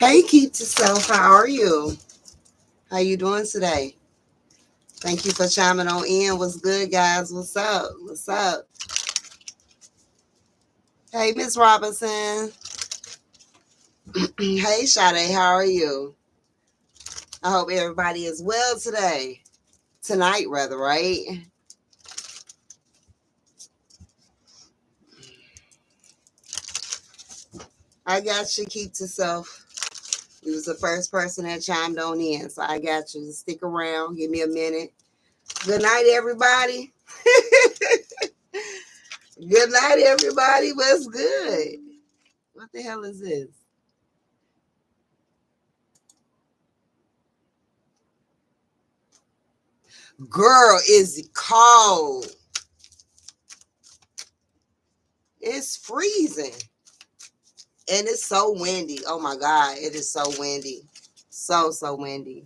Hey, Keep to Self, how are you? How you doing today? Thank you for chiming on in. What's good, guys? What's up? What's up? Hey, Miss Robinson. Hey, Sade, how are you? I hope everybody is well today. Tonight, rather, right? I got you, Keep to Self. You was the first person that chimed on in, so I got you. Stick around. Give me a minute. Good night, everybody. Good night, everybody. What's good? What the hell is this? Girl, is cold. It's freezing. And it's so windy. Oh my God. It is so windy. So windy.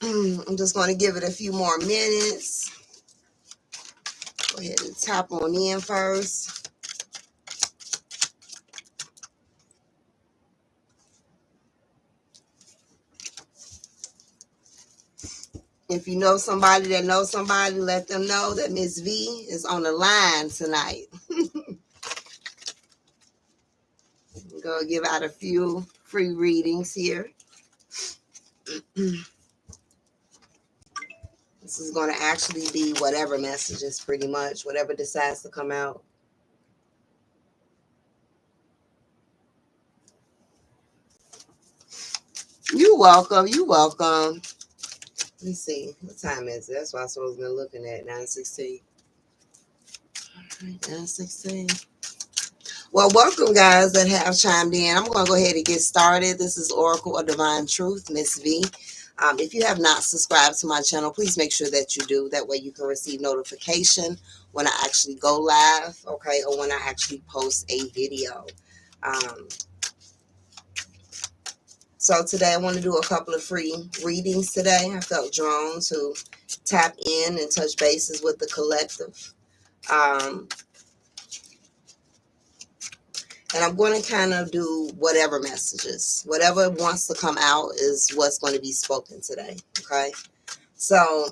I'm just going to give it a few more minutes. Go ahead and tap on in first. If you know somebody that knows somebody, let them know that Miss V is on the line tonight. I'm going to give out a few free readings here. This is going to actually be whatever messages, pretty much, whatever decides to come out. You welcome. You welcome. Let me see. What time is it? That's what I was supposed to be looking at. 9:16. All right, 9:16. Well, welcome, guys that have chimed in. I'm going to go ahead and get started. This is Oracle of Divine Truth, Miss V. If you have not subscribed to my channel, please make sure that you do. That way you can receive notification when I actually go live, okay, or when I actually post a video. Um, so today I want to do a couple of free readings today. I felt drawn to tap in and touch bases with the collective. Um, and I'm going to kind of do whatever messages, whatever wants to come out is what's going to be spoken today. Okay. So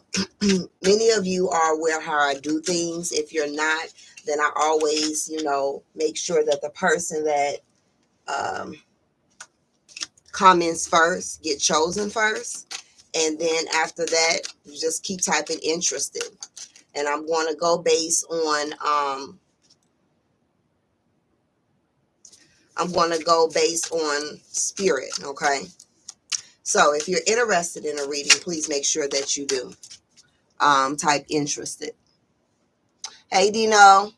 many of you are aware how I do things. If you're not, then I always, make sure that the person that um, comments first get chosen first. And then after that, you just keep typing interested. And I'm going to go based on, spirit. Okay. So if you're interested in a reading, please make sure that you do type interested. Hey, Dino.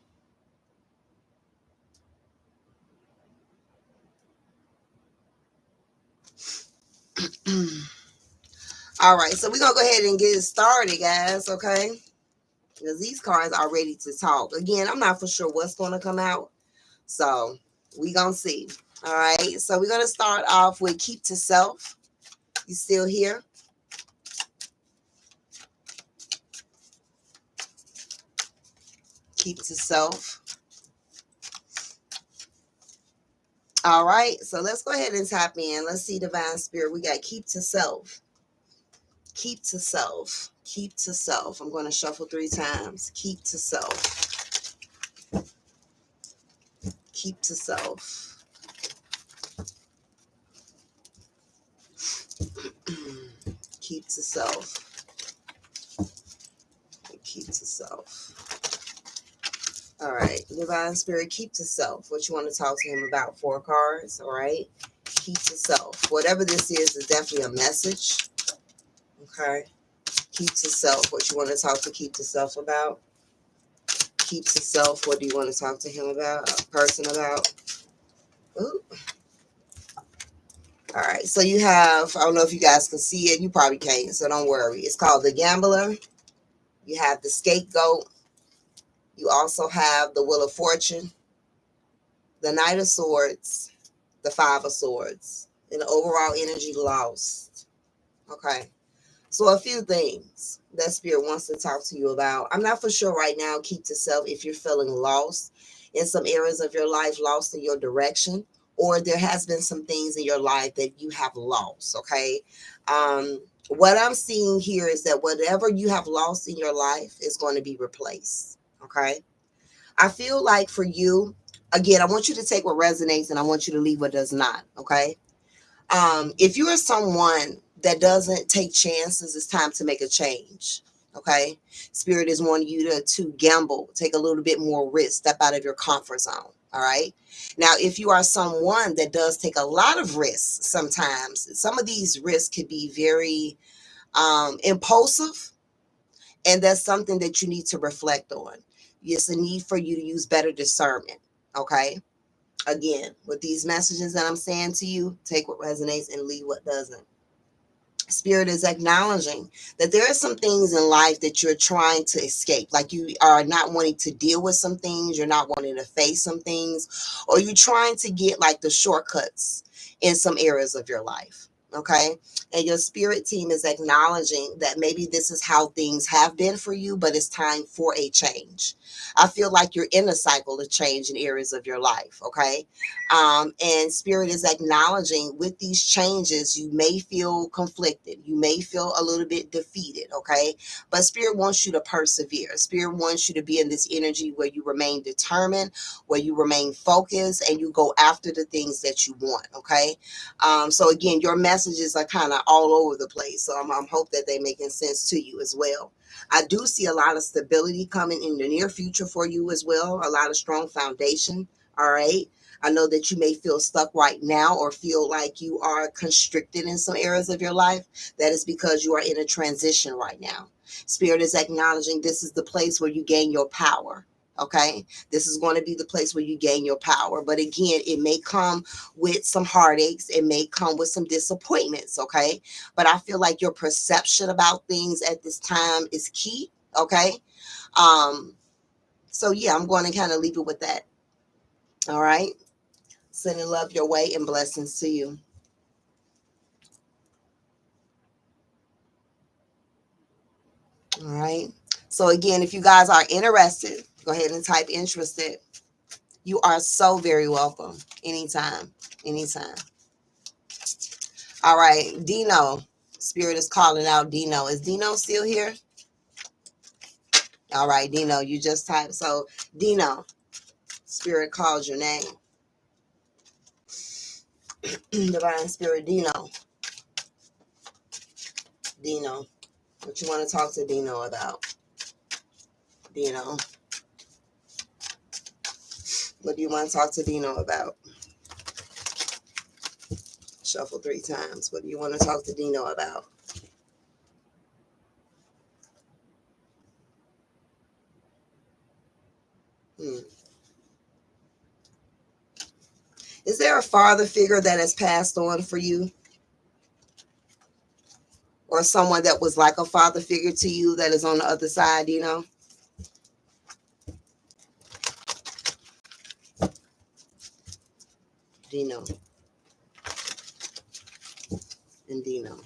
All right. So we're going to go ahead and get started, guys. Okay. Because these cards are ready to talk. Again, I'm not for sure what's going to come out. So we're going to see. All right. So we're going to start off with Keep to Self. You still here? Keep to Self. All right. So let's go ahead and tap in. Let's see, Divine Spirit. We got Keep to Self. Keep to Self. Keep to Self. I'm going to shuffle 3 times. Keep to Self. Keep to Self. Keep to Self. Keep to Self. All right, Divine Spirit, keep to self. What you want to talk to him about? 4 cards, all right? Keep to self. Whatever this is definitely a message, okay? Keep to self. What you want to talk to Keep to Self about? Keep to self. What do you want to talk to him about? A person about? Ooh. All right, so you have, I don't know if you guys can see it. You probably can't, so don't worry. It's called the Gambler. You have the Scapegoat. You also have the Wheel of Fortune, the Knight of Swords, the 5 of Swords, and the overall energy lost. Okay. So a few things that spirit wants to talk to you about. I'm not for sure right now. Keep to self if you're feeling lost in some areas of your life, lost in your direction, or there has been some things in your life that you have lost. Okay. What I'm seeing here is that whatever you have lost in your life is going to be replaced. Okay. I feel like for you, again, I want you to take what resonates and I want you to leave what does not. Okay. If you are someone that doesn't take chances, it's time to make a change. Okay. Spirit is wanting you to gamble, take a little bit more risk, step out of your comfort zone. All right. Now, if you are someone that does take a lot of risks, sometimes some of these risks could be very impulsive, and that's something that you need to reflect on. It's a need for you to use better discernment. Okay. Again, with these messages that I'm saying to you, take what resonates and leave what doesn't. Spirit is acknowledging that there are some things in life that you're trying to escape, like you are not wanting to deal with some things, you're not wanting to face some things, or you're trying to get like the shortcuts in some areas of your life. Okay. And your spirit team is acknowledging that maybe this is how things have been for you, but it's time for a change. I feel like you're in a cycle of change in areas of your life. Okay. And spirit is acknowledging with these changes, you may feel conflicted. You may feel a little bit defeated. Okay. But spirit wants you to persevere. Spirit wants you to be in this energy where you remain determined, where you remain focused, and you go after the things that you want. Okay. So again, your messages are kind of all over the place. So I'm hope that they're making sense to you as well. I do see a lot of stability coming in the near future for you as well. A lot of strong foundation. All right. I know that you may feel stuck right now or feel like you are constricted in some areas of your life. That is because you are in a transition right now. Spirit is acknowledging this is the place where you gain your power. Okay. This is going to be the place where you gain your power. But again, it may come with some heartaches. It may come with some disappointments. Okay. But I feel like your perception about things at this time is key. Okay. Um, so yeah, I'm going to kind of leave it with that. All right. Sending love your way and blessings to you. All right. So again, if you guys are interested, go ahead and type interested. You are so very welcome. Anytime. Anytime. All right. Dino. Spirit is calling out Dino. Is Dino still here? All right, Dino, you just typed. So Dino, Spirit calls your name. Divine Spirit, Dino. Dino. What you want to talk to Dino about? Dino. What do you want to talk to Dino about? Shuffle 3 times. What do you want to talk to Dino about? Hmm. Is there a father figure that has passed on for you? Or someone that was like a father figure to you that is on the other side, Dino? Dino. And Dino.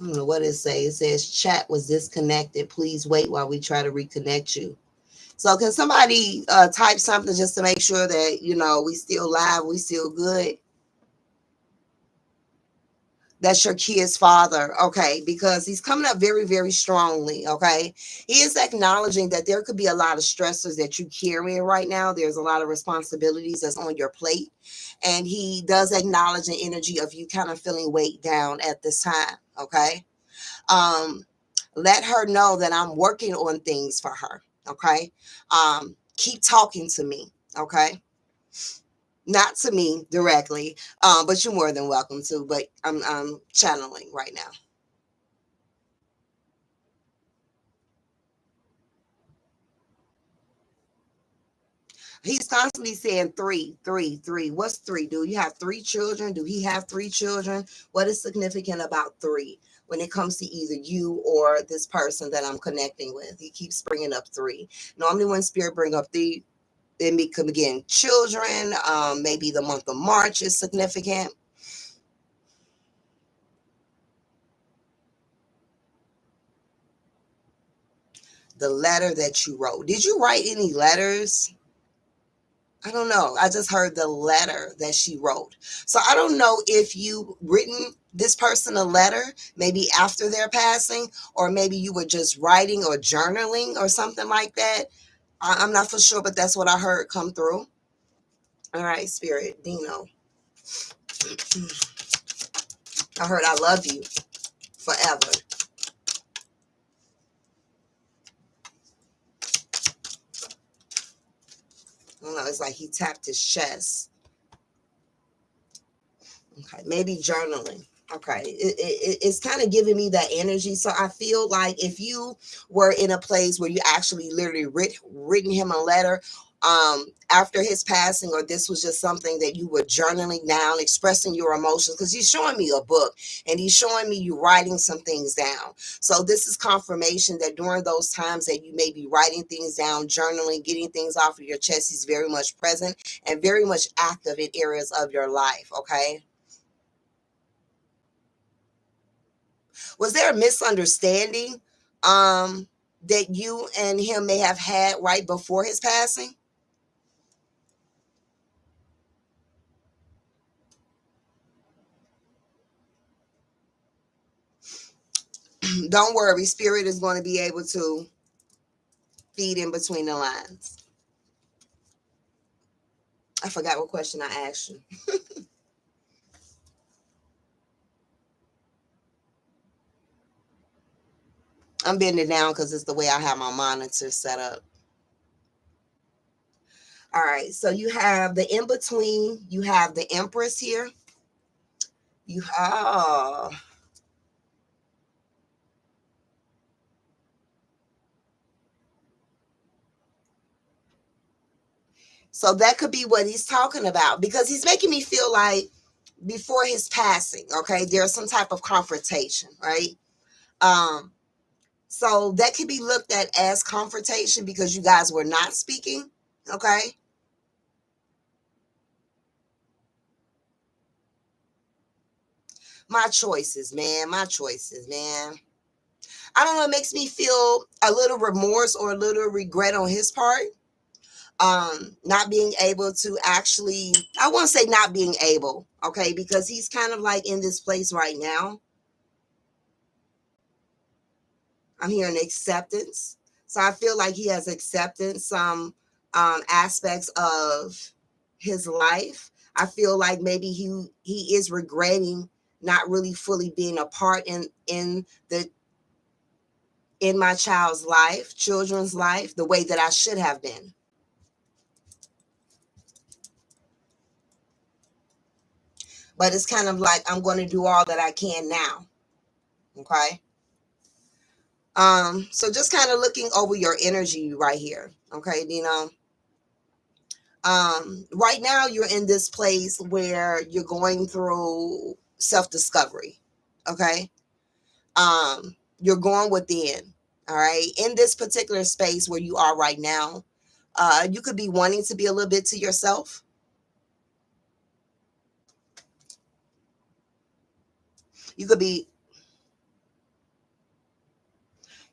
I don't know what it says. It says chat was disconnected. Please wait while we try to reconnect you. So can somebody type something just to make sure that, we still live, we still good? That's your kid's father, okay? Because he's coming up very, very strongly, okay? He is acknowledging that there could be a lot of stressors that you carrying right now. There's a lot of responsibilities that's on your plate. And he does acknowledge an energy of you kind of feeling weighed down at this time, okay? Um, let her know that I'm working on things for her, okay? Keep talking to me, okay? Not to me directly, but you're more than welcome to. But I'm channeling right now. He's constantly saying three, three, three. What's three? Do you have 3 children? Do he have 3 children? What is significant about three when it comes to either you or this person that I'm connecting with? He keeps bringing up three. Normally, when spirit bring up three, It could begin children. Maybe the month of March is significant. The letter that you wrote. Did you write any letters? I don't know. I just heard the letter that she wrote. So I don't know if you written this person a letter, maybe after their passing, or maybe you were just writing or journaling or something like that. I'm not for sure, but that's what I heard come through. All right, Spirit, Dino. I heard I love you forever. I don't know. It's like he tapped his chest. Okay, maybe journaling. Okay, it's kind of giving me that energy. So I feel like if you were in a place where you actually literally written him a letter after his passing, or this was just something that you were journaling down, expressing your emotions, because he's showing me a book and he's showing me you writing some things down. So this is confirmation that during those times that you may be writing things down, journaling, getting things off of your chest, he's very much present and very much active in areas of your life. Okay. Was there a misunderstanding that you and him may have had right before his passing? Don't worry, Spirit is going to be able to feed in between the lines. I forgot what question I asked you. I'm bending down because it's the way I have my monitor set up. All right, so you have the in between, you have the Empress here. You have, so that could be what he's talking about, because he's making me feel like before his passing, okay, there's some type of confrontation, right? Um, so that could be looked at as confrontation because you guys were not speaking, okay? My choices, man, my choices, man. I don't know, it makes me feel a little remorse or a little regret on his part. Not being able to actually, I want to say not being able, okay, because he's kind of like in this place right now. I'm hearing acceptance. So I feel like he has accepted some aspects of his life. I feel like maybe he is regretting not really fully being a part the in my child's life, children's life, the way that I should have been. But it's kind of like I'm going to do all that I can now. Okay. So just kind of looking over your energy right here. Okay, Dino. Right now you're in this place where you're going through self-discovery. Okay. You're going within. All right. In this particular space where you are right now, you could be wanting to be a little bit to yourself. You could be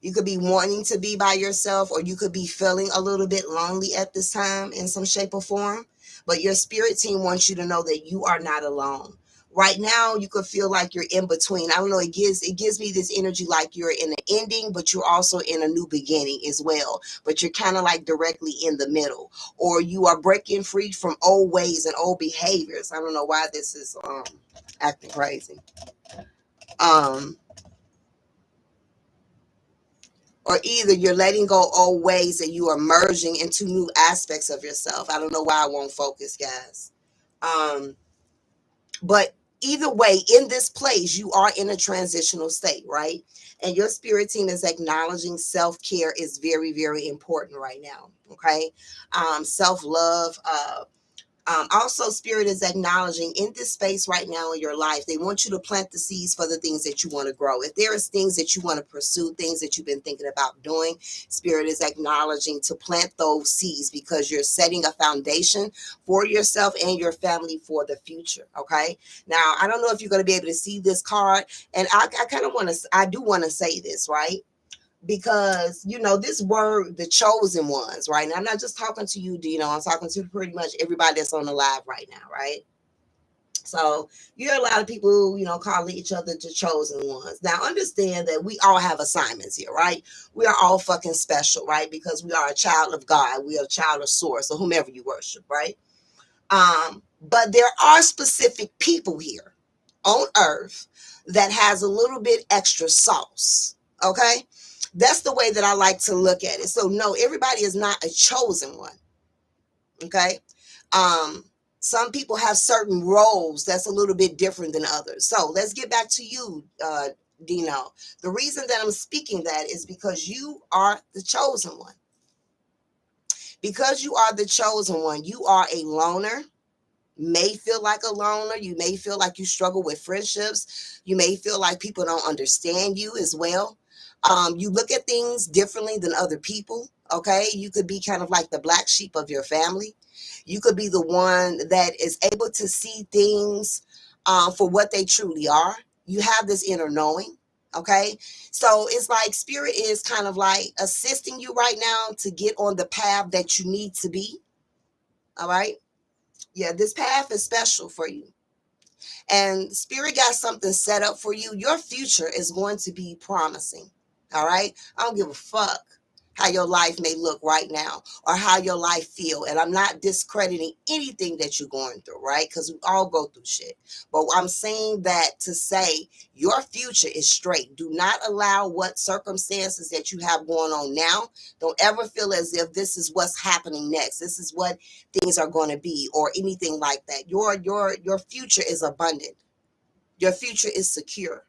You could be wanting to be by yourself, or you could be feeling a little bit lonely at this time in some shape or form. But your spirit team wants you to know that you are not alone. Right now, you could feel like you're in between. I don't know. It gives me this energy like you're in an ending, but you're also in a new beginning as well. But you're kind of like directly in the middle, or you are breaking free from old ways and old behaviors. I don't know why this is acting crazy. Um, or either you're letting go old ways and you are merging into new aspects of yourself. I don't know why I won't focus, guys. Um, but either way, in this place, you are in a transitional state, right? And your spirit team is acknowledging self care is very, very important right now. Okay. Self love, Also, Spirit is acknowledging in this space right now in your life, they want you to plant the seeds for the things that you want to grow. If there is things that you want to pursue, things that you've been thinking about doing, Spirit is acknowledging to plant those seeds because you're setting a foundation for yourself and your family for the future. Okay. Now, I don't know if you're going to be able to see this card, and I kind of want to, I do want to say this, right? Because this word, the chosen ones, right? And I'm not just talking to you, I'm talking to pretty much everybody that's on the live right now, right? So you hear a lot of people, calling each other the chosen ones. Now understand that we all have assignments here, right? We are all fucking special, right? Because we are a child of God, we are a child of Source, or whomever you worship, right? But there are specific people here on earth that has a little bit extra sauce. Okay. That's the way that I like to look at it. So no, everybody is not a chosen one. Okay. Um, some people have certain roles that's a little bit different than others. So let's get back to you, Dino. The reason that I'm speaking that is because you are the chosen one. Because you are the chosen one, you are a loner. May feel like a loner. You may feel like you struggle with friendships. You may feel like people don't understand you as well. You look at things differently than other people. Okay. You could be kind of like the black sheep of your family. You could be the one that is able to see things for what they truly are. You have this inner knowing. Okay. So it's like Spirit is kind of like assisting you right now to get on the path that you need to be. All right. Yeah, this path is special for you. And Spirit got something set up for you. Your future is going to be promising. All right. I don't give a fuck how your life may look right now or how your life feel. And I'm not discrediting anything that you're going through, right? Because we all go through shit. But I'm saying that to say your future is straight. Do not allow what circumstances that you have going on now. Don't ever feel as if this is what's happening next. This is what things are going to be or anything like that. Your future is abundant. Your future is secure.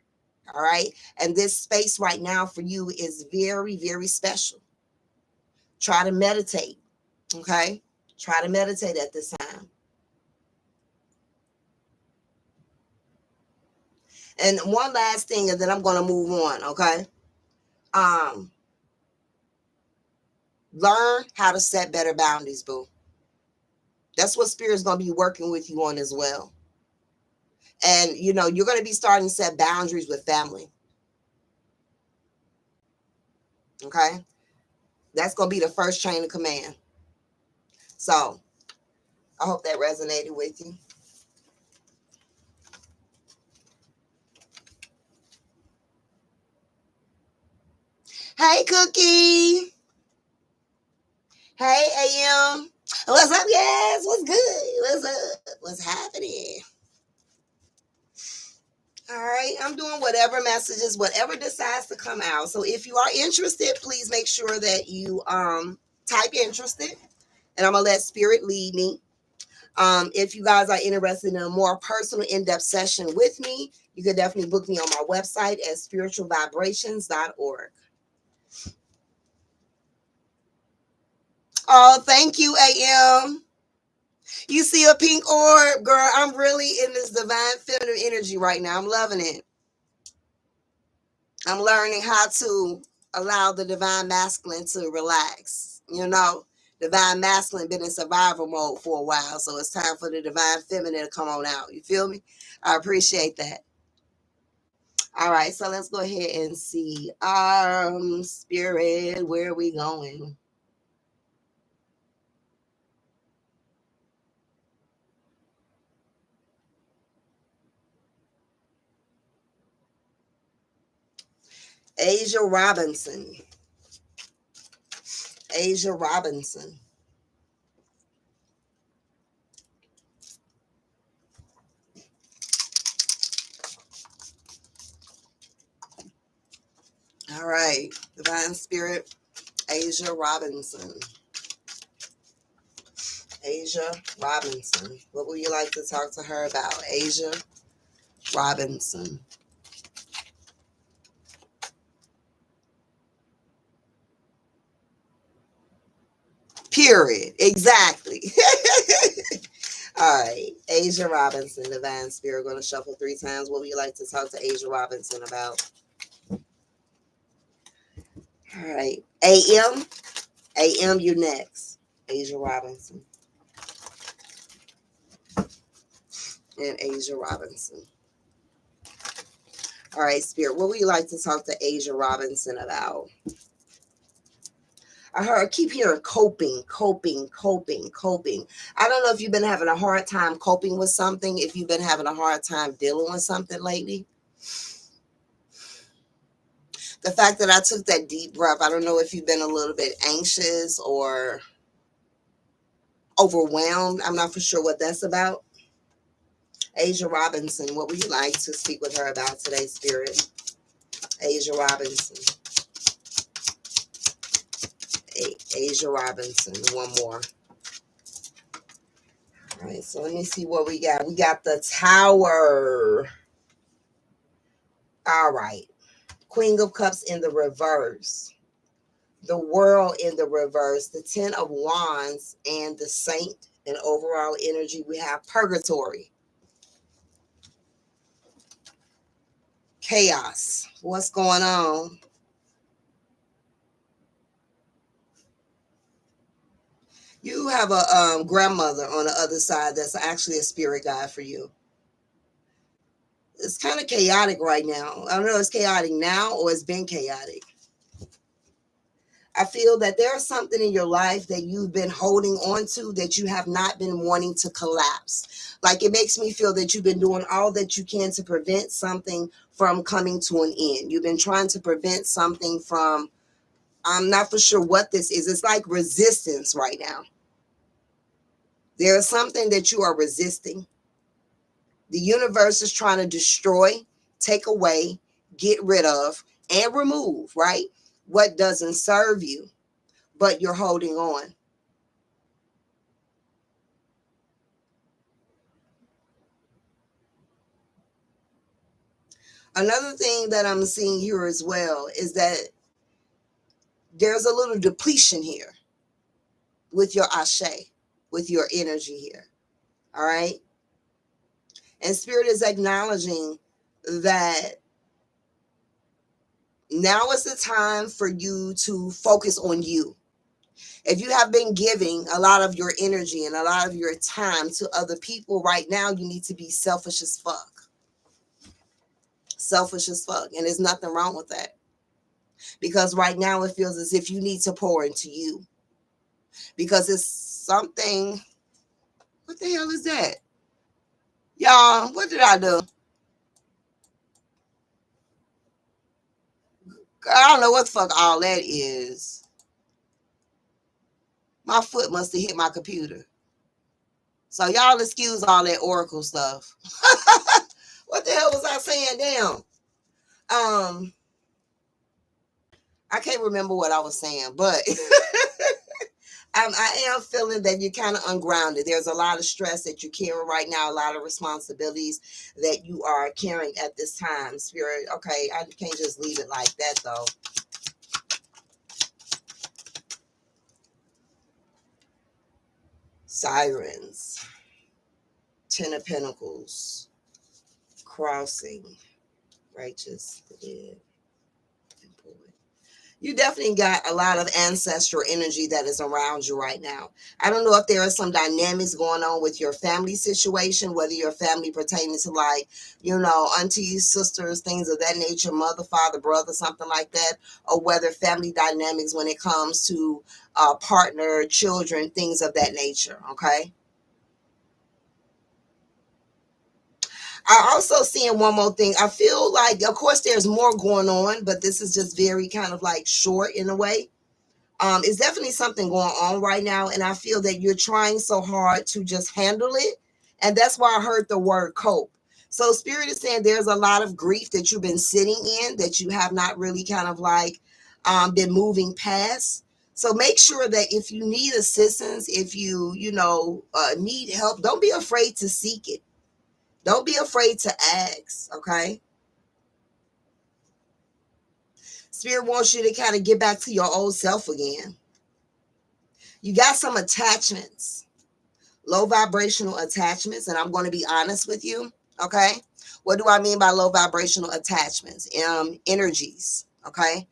All right. And this space right now for you is very, very special. Try to meditate. Okay. Try to meditate at this time. And one last thing, and then I'm going to move on. Okay. Um, Learn how to set better boundaries, boo. That's what Spirit's going to be working with you on as well. And you're going to be starting to set boundaries with family. Okay. That's going to be the first chain of command. So I hope that resonated with you. Hey, Cookie. Hey, AM. What's up, yes? What's good? What's up? What's happening? All right, I'm doing whatever messages, whatever decides to come out. So if you are interested, please make sure that you type interested, and I'm gonna let Spirit lead me. If you guys are interested in a more personal, in-depth session with me, you can definitely book me on my website at spiritualvibrations.org. Oh, thank you, AM. You see a pink orb, girl. I'm really in this divine feminine energy right now. I'm loving it. I'm learning how to allow the divine masculine to relax. Divine masculine been in survival mode for a while, so it's time for the divine feminine to come on out. You feel me? I appreciate that. All right, so let's go ahead and see. Spirit, where are we going? Asia Robinson. Asia Robinson. All right, divine spirit, Asia Robinson. Asia Robinson. What would you like to talk to her about? Asia Robinson. Period. Exactly. All right, Asia Robinson, Divine Spirit, going to shuffle 3 times. What would you like to talk to Asia Robinson about? All right, AM, AM, you next. Asia Robinson and Asia Robinson. All right, Spirit, what would you like to talk to Asia Robinson about? I keep hearing coping, coping, coping, coping. I don't know if you've been having a hard time coping with something, if you've been having a hard time dealing with something lately. The fact that I took that deep breath, I don't know if you've been a little bit anxious or overwhelmed. I'm not for sure what that's about. Asia Robinson, what would you like to speak with her about today, Spirit? Asia Robinson. Asia Robinson. One more. All right, so let me see what we got. We got the Tower. All right. Queen of Cups in the reverse. The World in the reverse. The Ten of Wands and the Saint. And overall energy, we have Purgatory. Chaos. What's going on? You have a grandmother on the other side that's actually a spirit guide for you. It's kind of chaotic right now. I don't know if it's chaotic now or it's been chaotic. I feel that there's something in your life that you've been holding on to that you have not been wanting to collapse. Like it makes me feel that you've been doing all that you can to prevent something from coming to an end. You've been trying to prevent something from, I'm not for sure what this is. It's like resistance right now. There is something that you are resisting. The universe is trying to destroy, take away, get rid of, and remove, right? What doesn't serve you, but you're holding on. Another thing that I'm seeing here as well is that there's a little depletion here with your ashe, with your energy here. All right. And Spirit is acknowledging that now is the time for you to focus on you. If you have been giving a lot of your energy and a lot of your time to other people right now, you need to be selfish as fuck. Selfish as fuck. And there's nothing wrong with that. Because right now it feels as if you need to pour into you. Because it's something. What the hell is that? Y'all, what did I do? I don't know what the fuck all that is. My foot must have hit my computer. So y'all excuse all that Oracle stuff. What the hell was I saying? Damn. I can't remember what I was saying, but I am feeling that you're kind of ungrounded. There's a lot of stress that you're carrying right now, a lot of responsibilities that you are carrying at this time. Spirit, okay, I can't just leave it like that though. Sirens, Ten of Pentacles, Crossing, Righteous, the Dead, and Poet. You definitely got a lot of ancestral energy that is around you right now. I don't know if there are some dynamics going on with your family situation, whether your family pertaining to like, aunties, sisters, things of that nature, mother, father, brother, something like that, or whether family dynamics when it comes to partner, children, things of that nature, okay? I also seeing one more thing. I feel like, of course, there's more going on, but this is just very kind of like short in a way. It's definitely something going on right now, and I feel that you're trying so hard to just handle it, and that's why I heard the word cope. So Spirit is saying there's a lot of grief that you've been sitting in that you have not really kind of like been moving past. So make sure that if you need assistance, if you need help, don't be afraid to seek it. Don't be afraid to ask, okay? Spirit wants you to kind of get back to your old self again. You got some attachments. Low vibrational attachments, and I'm going to be honest with you, okay? What do I mean by low vibrational attachments? Energies, okay?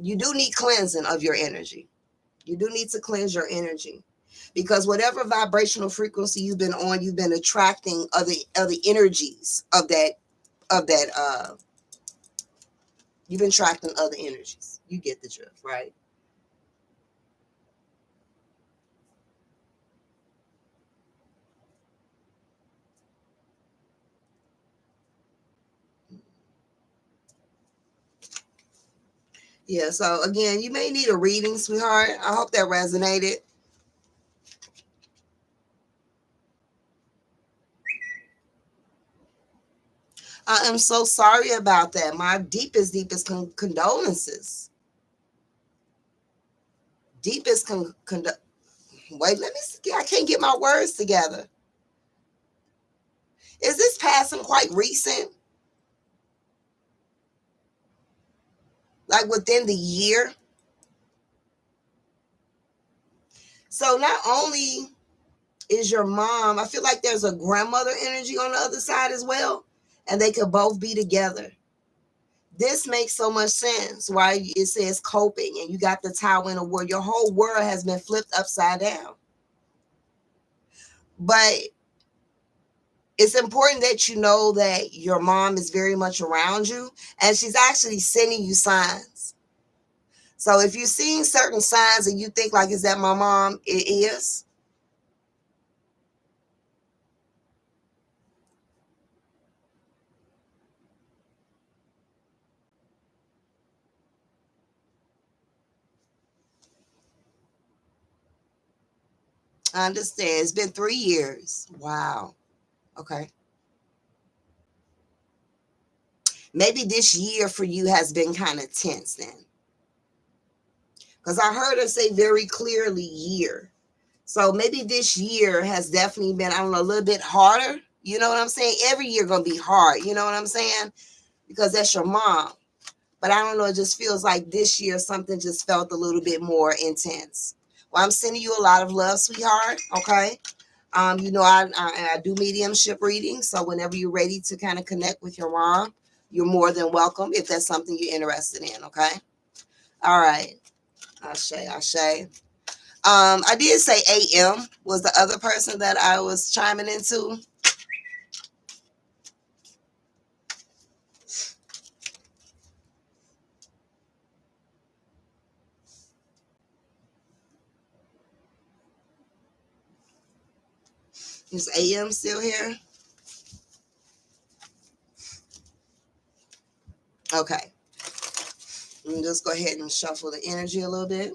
You do need cleansing of your energy. You do need to cleanse your energy, because whatever vibrational frequency you've been on, you've been attracting other energies of that. You've been attracting other energies. You get the drift, right? Yeah, so again, you may need a reading, sweetheart. I hope that resonated. I am so sorry about that. My deepest condolences. Deepest wait, let me see. I can't get my words together. Is this passing quite recent? Like within the year? So not only is your mom, I feel like there's a grandmother energy on the other side as well, and they could both be together. This makes so much sense, right? It says coping, and you got the Tower in a world. Your whole world has been flipped upside down. But it's important that you know that your mom is very much around you, and she's actually sending you signs. So if you're seeing certain signs and you think like, is that my mom? It is. I understand. It's been 3 years. Wow. Okay. Maybe this year for you has been kind of tense then. Because I heard her say very clearly year. So maybe this year has definitely been, I don't know, a little bit harder. You know what I'm saying? Every year going to be hard. You know what I'm saying? Because that's your mom. But I don't know, it just feels like this year something just felt a little bit more intense. Well, I'm sending you a lot of love, sweetheart. Okay. You know, I do mediumship readings. So whenever you're ready to kind of connect with your mom, you're more than welcome if that's something you're interested in. Okay. All right. Ashe, Ashe. I did say AM was the other person that I was chiming into. Is AM still here? Okay. Let me just go ahead and shuffle the energy a little bit.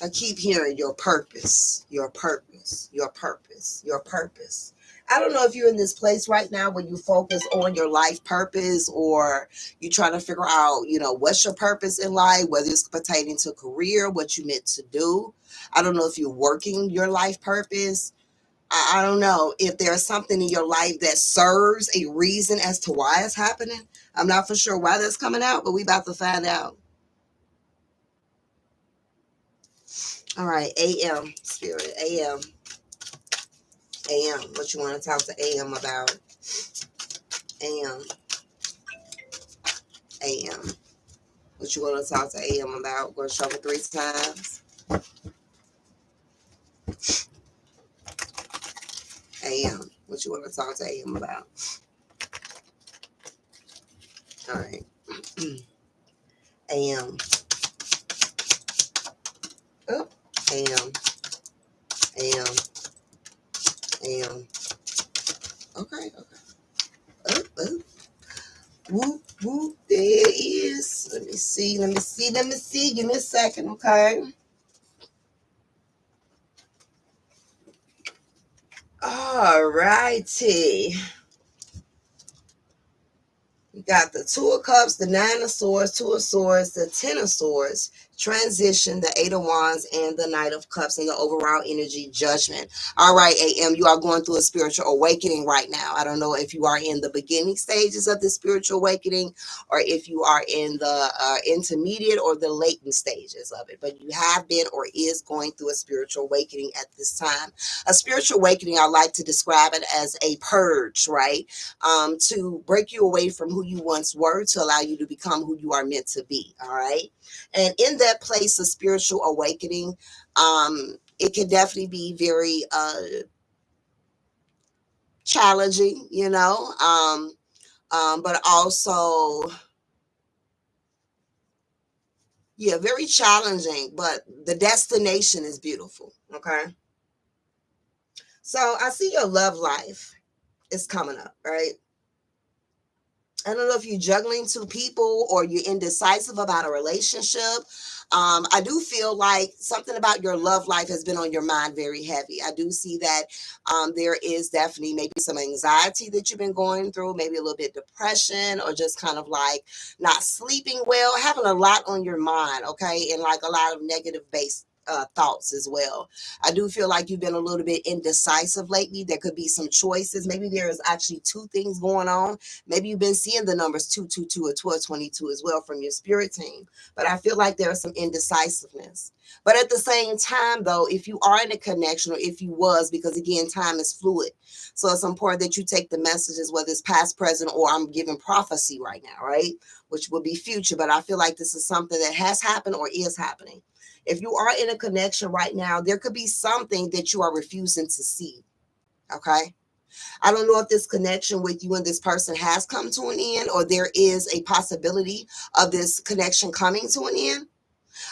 I keep hearing your purpose, your purpose, your purpose, your purpose. I don't know if you're in this place right now where you focus on your life purpose, or you're trying to figure out, you know, what's your purpose in life, whether it's pertaining to career, what you meant to do. I don't know if you're working your life purpose. I don't know if there's something in your life that serves a reason as to why it's happening. I'm not for sure why that's coming out, but we about to find out. All right, AM, spirit, AM. AM, what you want to talk to AM about? AM, AM, what you want to talk to AM about? We're going to shuffle 3 times. AM, what you want to talk to AM about? All right. AM. Oh, AM, AM, AM. Okay, okay. Oh, oh. Whoop, whoop. There it is. Let me see, let me see, let me see. Give me a second, okay? All righty. You got the 2 of Cups, the 9 of Swords, 2 of Swords, the 10 of Swords, transition, the Eight of Wands, and the Knight of Cups, and the overall energy, Judgment. All right, AM, you are going through a spiritual awakening right now. I don't know if you are in the beginning stages of the spiritual awakening or if you are in the intermediate or the latent stages of it, but you have been or is going through a spiritual awakening at this time. A spiritual awakening, I like to describe it as a purge, right? To break you away from who you once were to allow you to become who you are meant to be, all right? And in that place of spiritual awakening, it can definitely be very challenging, but also, yeah, very challenging, but the destination is beautiful. Okay. So I see your love life is coming up, right? I don't know if you're juggling two people or you're indecisive about a relationship. I do feel like something about your love life has been on your mind very heavy. I do see that there is definitely maybe some anxiety that you've been going through, maybe a little bit depression, or just kind of like not sleeping well, having a lot on your mind, okay, and like a lot of negative based thoughts as well. I do feel like you've been a little bit indecisive lately. There could be some choices. Maybe there is actually two things going on. Maybe you've been seeing the numbers 222 or 1222 as well from your spirit team. But I feel like there is some indecisiveness. But at the same time, though, if you are in a connection or if you was, because again, time is fluid. So it's important that you take the messages, whether it's past, present, or I'm giving prophecy right now, right? Which will be future. But I feel like this is something that has happened or is happening. If you are in a connection right now, there could be something that you are refusing to see. Okay. I don't know if this connection with you and this person has come to an end or there is a possibility of this connection coming to an end.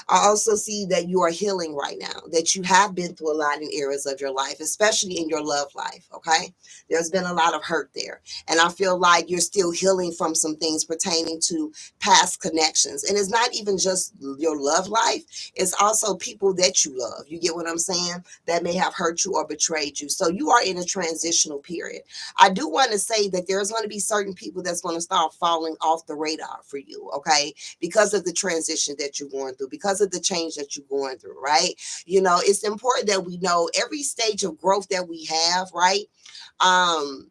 I also see that you are healing right now, that you have been through a lot in areas of your life, especially in your love life. Okay. There's been a lot of hurt there. And I feel like you're still healing from some things pertaining to past connections. And it's not even just your love life, it's also people that you love. You get what I'm saying? That may have hurt you or betrayed you. So you are in a transitional period. I do want to say that there's going to be certain people that's going to start falling off the radar for you. Okay, because of the transition that you're going through, because of the change that you're going through, right? It's important that we know every stage of growth that we have, right? Um,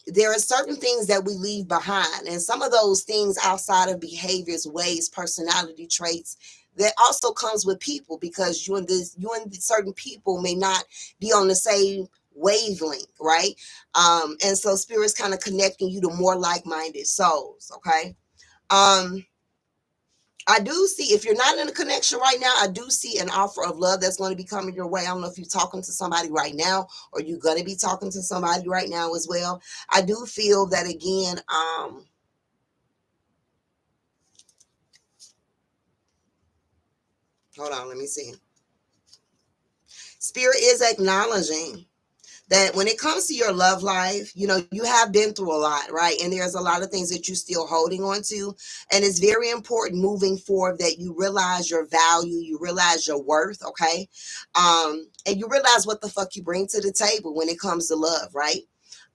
there are certain things that we leave behind, and some of those things outside of behaviors, ways, personality traits that also comes with people because you and certain people may not be on the same wavelength, right? And so spirit's kind of connecting you to more like-minded souls, okay? um I do see, if you're not in a connection right now, I do see an offer of love that's going to be coming your way. I don't know if you're talking to somebody right now or you're going to be talking to somebody right now as well. I do feel that again, hold on, let me see. Spirit is acknowledging that when it comes to your love life, you have been through a lot, right? And there's a lot of things that you're still holding on to. And it's very important moving forward that you realize your value, you realize your worth, okay? And you realize what the fuck you bring to the table when it comes to love, right?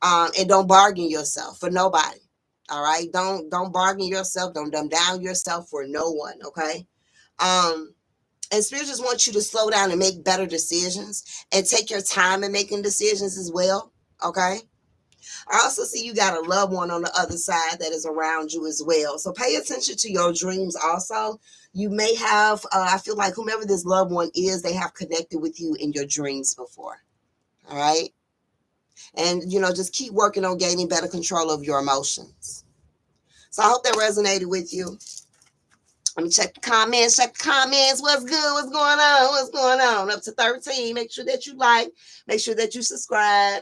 And don't bargain yourself for nobody. All right. Don't bargain yourself, don't dumb down yourself for no one, okay? Um, and spirit just wants you to slow down and make better decisions and take your time in making decisions as well. Okay. I also see you got a loved one on the other side that is around you as well. So pay attention to your dreams also. You may have, I feel like whomever this loved one is, they have connected with you in your dreams before. All right. And, just keep working on gaining better control of your emotions. So I hope that resonated with you. Let me check the comments. Check the comments. What's good? What's going on? What's going on? Up to 13. Make sure that you like. Make sure that you subscribe.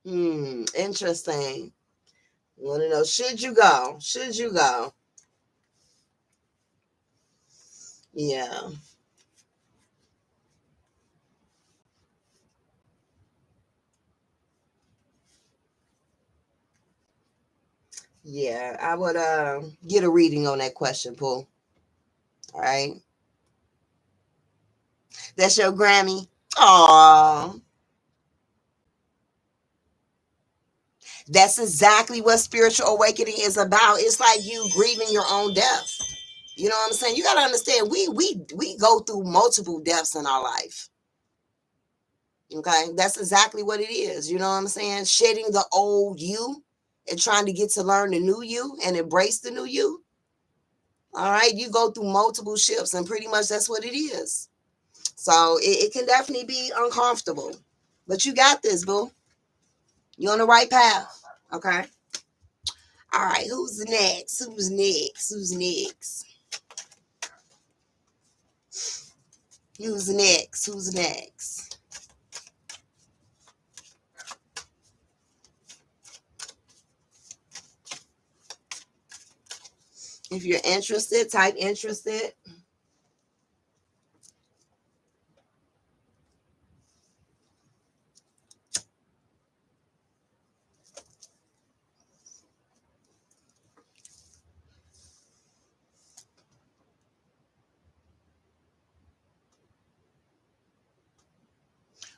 Interesting. You want to know, should you go? Should you go? Yeah. Yeah. I would get a reading on that question, Pooh. All right. That's your Grammy. Aw. That's exactly what spiritual awakening is about. It's like you grieving your own death. You know what I'm saying? You got to understand, we go through multiple deaths in our life. Okay, that's exactly what it is. You know what I'm saying? Shedding the old you and trying to get to learn the new you and embrace the new you. All right, you go through multiple shifts, and pretty much that's what it is. So it can definitely be uncomfortable, but you got this, boo. You're on the right path. Okay. All right. Who's next? Who's next? Who's next? Who's next? Who's next? If you're interested, type interested.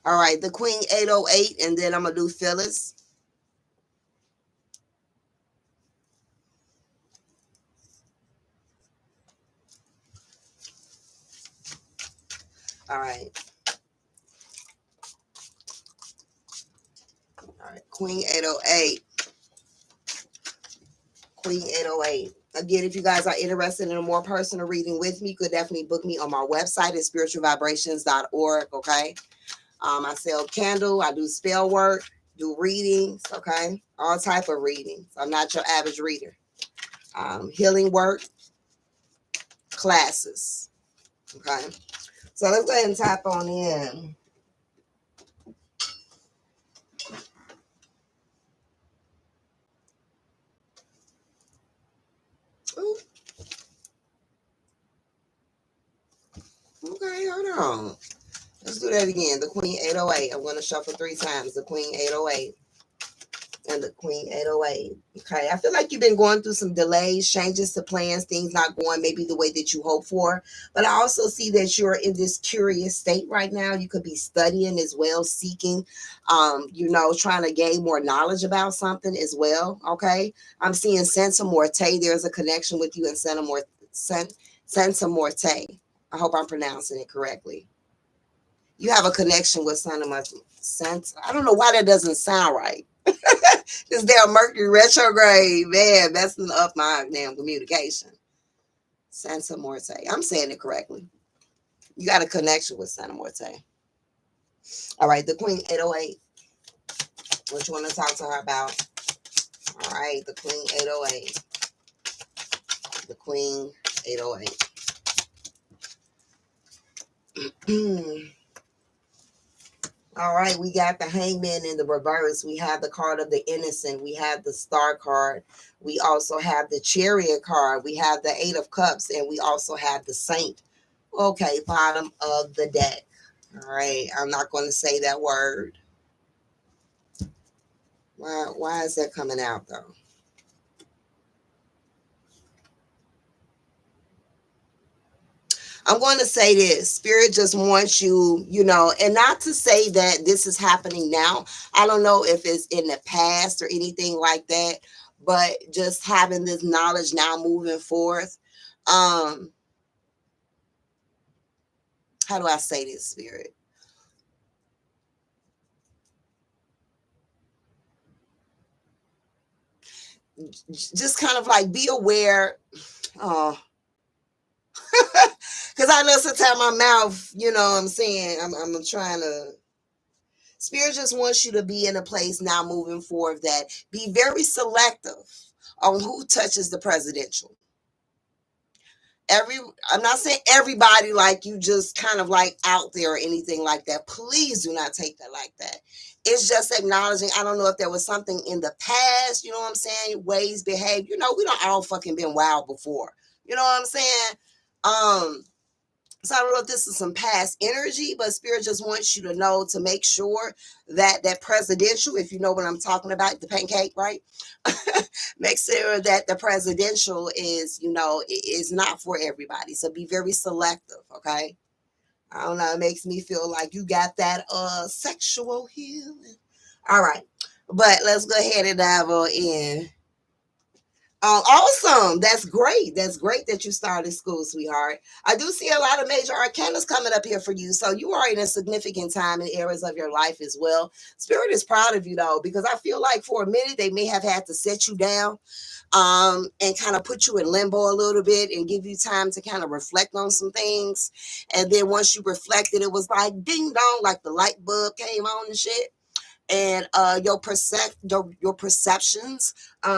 All right, the Queen 808, and then I'm gonna do Phyllis. All right. All right, Queen 808. Queen 808. Again, if you guys are interested in a more personal reading with me, you could definitely book me on my website at spiritualvibrations.org. Okay. I sell candle, I do spell work, do readings, okay? All type of readings. I'm not your average reader. Healing work, classes, okay? So let's go ahead and tap on in. Ooh, okay, hold on. Let's do that again. The Queen 808. I'm going to shuffle 3 times. The Queen 808. And the Queen 808. Okay, I feel like you've been going through some delays, changes to plans, things not going maybe the way that you hope for. But I also see that you're in this curious state right now. You could be studying as well, seeking, trying to gain more knowledge about something as well. Okay, I'm seeing Santa Morte. There's a connection with you in Santa Morte. I hope I'm pronouncing it correctly. You have a connection with Santa Morte. I don't know why that doesn't sound right. This damn Mercury retrograde, man, messing up my damn communication. Santa Morte. I'm saying it correctly. You got a connection with Santa Morte. All right, the Queen 808. What you want to talk to her about? All right, the Queen 808. The Queen 808. All right, we got the Hangman in the reverse. We have the card of the Innocent. We have the Star card. We also have the Chariot card. We have the 8 of Cups, and we also have the Saint. Okay, bottom of the deck. All right, I'm not going to say that word. Why is that coming out though? I'm going to say this. Spirit just wants you, and not to say that this is happening now. I don't know if it's in the past or anything like that, but just having this knowledge now moving forth. How do I say this, Spirit? Just kind of like be aware. Oh, because I know sometimes my mouth, what I'm saying, I'm trying to. Spirit just wants you to be in a place now moving forward that be very selective on who touches the presidential. I'm not saying everybody like you just kind of like out there or anything like that. Please do not take that like that. It's just acknowledging. I don't know if there was something in the past, you know what I'm saying? Ways, behave. We don't all fucking been wild before. You know what I'm saying? So I don't know if this is some past energy, but Spirit just wants you to know to make sure that presidential, if you know what I'm talking about, the pancake, right? Make sure that the presidential is not for everybody. So be very selective, okay? I don't know. It makes me feel like you got that sexual healing. All right. But let's go ahead and dive on in. Awesome. That's great. That's great that you started school, sweetheart. I do see a lot of major arcanas coming up here for you. So you are in a significant time in areas of your life as well. Spirit is proud of you though, because I feel like for a minute they may have had to set you down and kind of put you in limbo a little bit and give you time to kind of reflect on some things. And then once you reflected, it was like ding dong, like the light bulb came on and shit, and your perceptions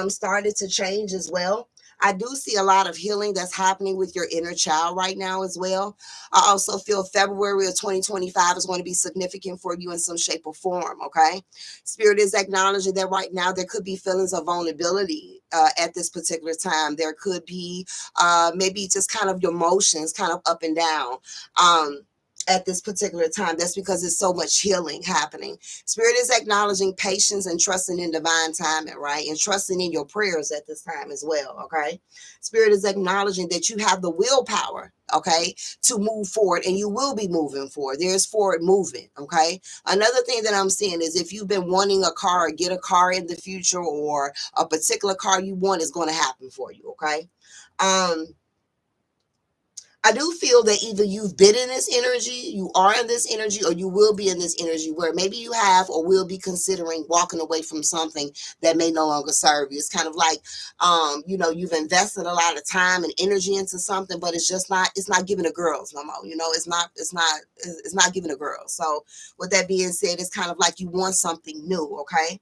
started to change as well. I do see a lot of healing that's happening with your inner child right now as well. I also feel February of 2025 is going to be significant for you in some shape or form. Okay, Spirit is acknowledging that right now there could be feelings of vulnerability at this particular time. There could be maybe just kind of your emotions kind of up and down. At this particular time. That's because there's so much healing happening. Spirit is acknowledging patience and trusting in divine timing, right? And trusting in your prayers at this time as well, okay? Spirit is acknowledging that you have the willpower, okay, to move forward, and you will be moving forward. There's forward movement, okay? Another thing that I'm seeing is if you've been wanting a car or get a car in the future, or a particular car you want is going to happen for you, okay? I do feel that either you've been in this energy, you are in this energy, or you will be in this energy where maybe you have or will be considering walking away from something that may no longer serve you. It's kind of like, you've invested a lot of time and energy into something, but it's not giving the girls no more. It's not giving the girls. So with that being said, it's kind of like you want something new. Okay.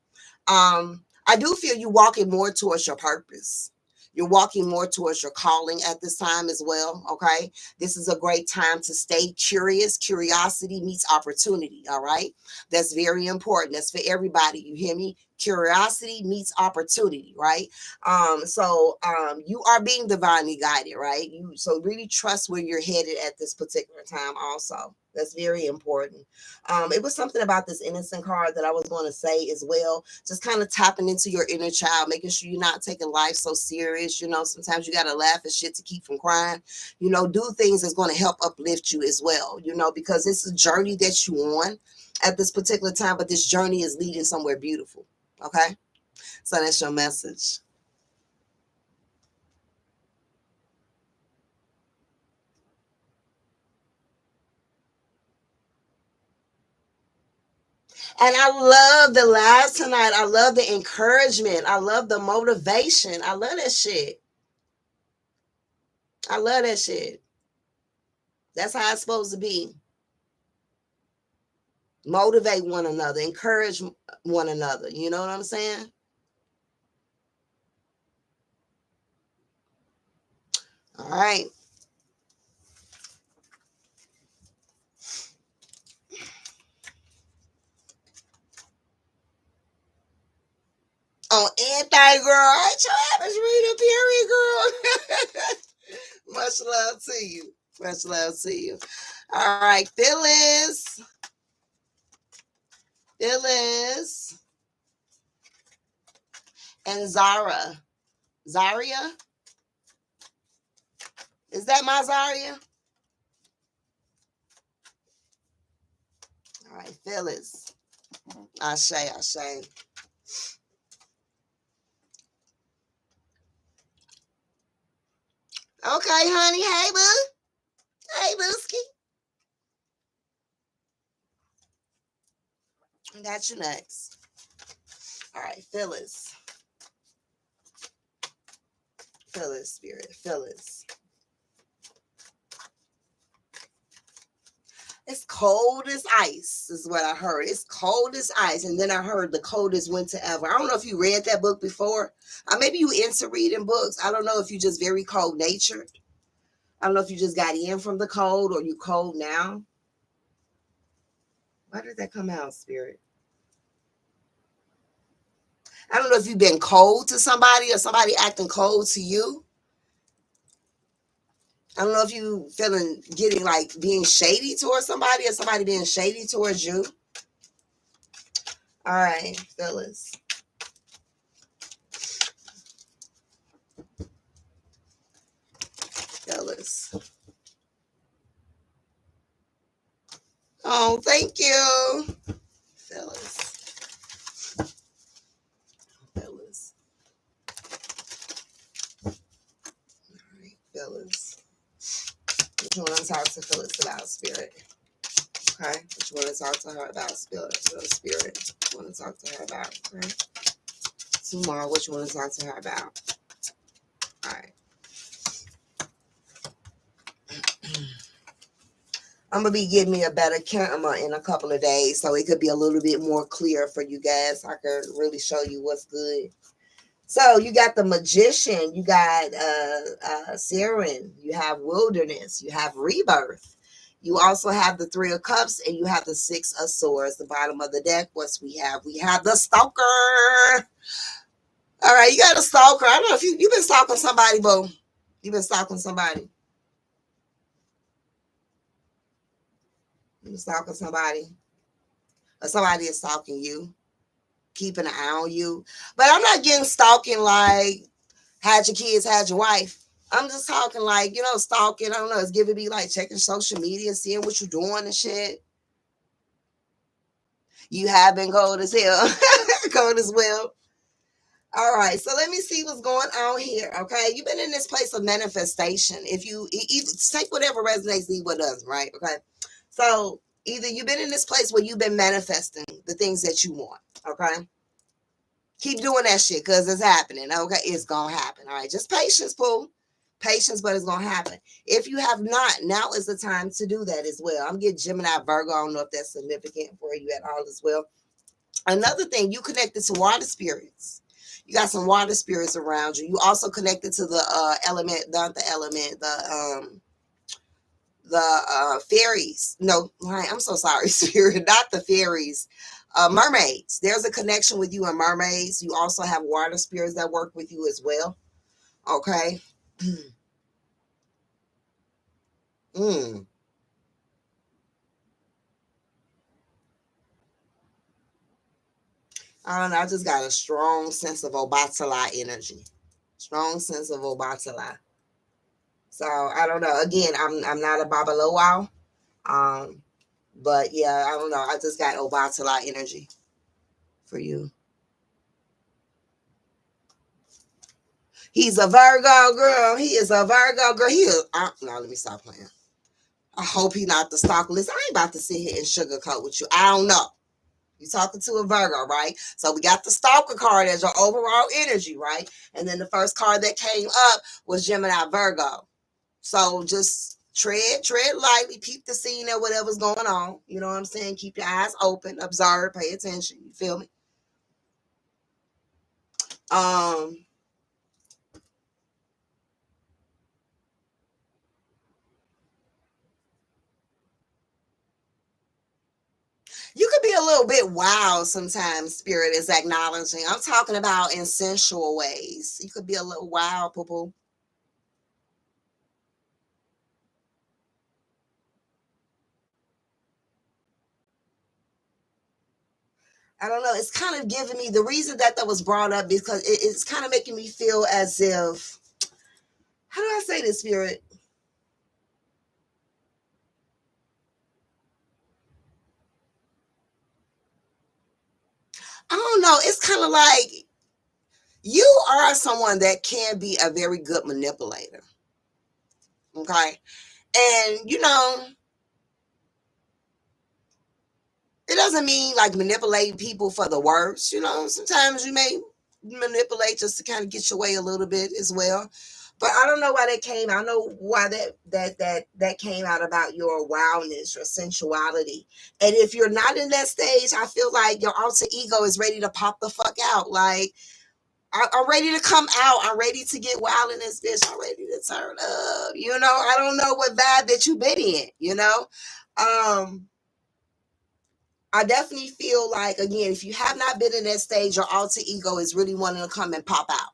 I do feel you walking more towards your purpose. You're walking more towards your calling at this time as well. Okay. This is a great time to stay curious. Curiosity meets opportunity. All right. That's very important. That's for everybody. You hear me? Curiosity meets opportunity, right? You are being divinely guided, right? So really trust where you're headed at this particular time also. That's very important. It was something about this innocent card that I was going to say as well. Just kind of tapping into your inner child, making sure you're not taking life so serious. Sometimes you got to laugh at shit to keep from crying. Do things that's going to help uplift you as well, because it's a journey that you on at this particular time, but this journey is leading somewhere beautiful. Okay? So that's your message. And I love the lives tonight. I love the encouragement. I love the motivation. I love that shit. I love that shit. That's how it's supposed to be. Motivate one another, encourage one another. You know what I'm saying? All right. On anything, girl. Ain't your average reader, period, girl. Much love to you. Much love to you. All right, Phyllis. Phyllis and Zara. Zaria? Is that my Zaria? All right, Phyllis. Ashe, Ashe. Okay, honey. Hey, boo. Hey, booski. I got you next. All right, Phyllis. Phyllis, spirit. Phyllis. It's cold as ice, is what I heard. It's cold as ice. And then I heard the coldest winter ever. I don't know if you read that book before. Maybe you into reading books. I don't know if you just very cold natured. I don't know if you just got in from the cold or you cold now. Why did that come out, spirit? I don't know if you've been cold to somebody or somebody acting cold to you. I don't know if you getting like being shady towards somebody or somebody being shady towards you. All right, Phyllis. Phyllis. Oh, thank you. Phyllis. What's the feelings about, Spirit? Okay, what you want to talk to her about, Spirit? Spirit, what you want to talk to her about? Okay. Tomorrow, what you want to talk to her about? All right. I'm going to be getting me a better camera in a couple of days, so it could be a little bit more clear for you guys. I could really show you what's good. So you got the Magician, you got Siren, you have Wilderness, you have Rebirth. You also have the Three of Cups, and you have the Six of Swords. The bottom of the deck, what's we have? We have the Stalker. All right, you got a stalker. I don't know if you've been stalking somebody, boo. You've been stalking somebody. You've been stalking somebody. Or somebody is stalking you, keeping an eye on you. But I'm not getting stalking like had your kids, had your wife. I'm just talking like, stalking. I don't know. It's giving me like checking social media, seeing what you're doing and shit. You have been cold as hell. Cold as well. All right. So let me see what's going on here. Okay. You've been in this place of manifestation. If you take whatever resonates, leave what doesn't, right? Okay. So either you've been in this place where you've been manifesting the things that you want. Okay. Keep doing that shit because it's happening. Okay. It's going to happen. All right. Just patience, Pooh. Patience, but it's going to happen. If you have not, now is the time to do that as well. I'm getting Gemini, Virgo. I don't know if that's significant for you at all as well. Another thing, you connected to water spirits. You got some water spirits around you. You also connected to the element, not the element, the fairies. No, right, I'm so sorry, spirit, not the fairies. Mermaids. There's a connection with you and mermaids. You also have water spirits that work with you as well. Okay. Mm. I don't know. I just got a strong sense of Obatala energy. Strong sense of Obatala. So I don't know. Again, I'm not a Babaloa. But yeah, I don't know. I just got Obatala energy for you. He's a Virgo girl. He is a Virgo girl. No, let me stop playing. I hope he not the stalker list. I ain't about to sit here and sugarcoat with you. I don't know. You're talking to a Virgo, right? So we got the stalker card as your overall energy, right? And then the first card that came up was Gemini Virgo. So just tread lightly, peep the scene or whatever's going on. You know what I'm saying? Keep your eyes open, observe, pay attention. You feel me? You could be a little bit wild sometimes, spirit is acknowledging. I'm talking about in sensual ways. You could be a little wild, poo-poo. I don't know. It's kind of giving me the reason that was brought up because it's kind of making me feel as if, how do I say this, spirit? I don't know. It's kind of like you are someone that can be a very good manipulator. Okay. And, it doesn't mean like manipulating people for the worst. Sometimes you may manipulate just to kind of get your way a little bit as well. But I don't know why that came. I know why that came out about your wildness, your sensuality. And if you're not in that stage, I feel like your alter ego is ready to pop the fuck out. Like I'm ready to come out. I'm ready to get wild in this bitch. I'm ready to turn up. I don't know what vibe that you've been in. I definitely feel like, again, if you have not been in that stage, your alter ego is really wanting to come and pop out.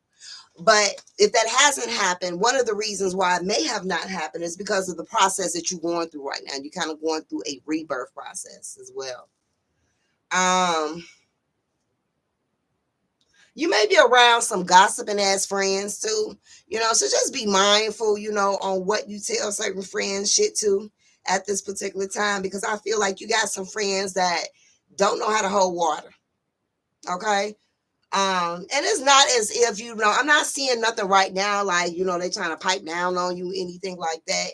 But if that hasn't happened, one of the reasons why it may have not happened is because of the process that you're going through right now. You're kind of going through a rebirth process as well. You may be around some gossiping ass friends too, so just be mindful, on what you tell certain friends shit to at this particular time, because I feel like you got some friends that don't know how to hold water. Okay. And it's not as if, I'm not seeing nothing right now, like, they trying to pipe down on you, anything like that.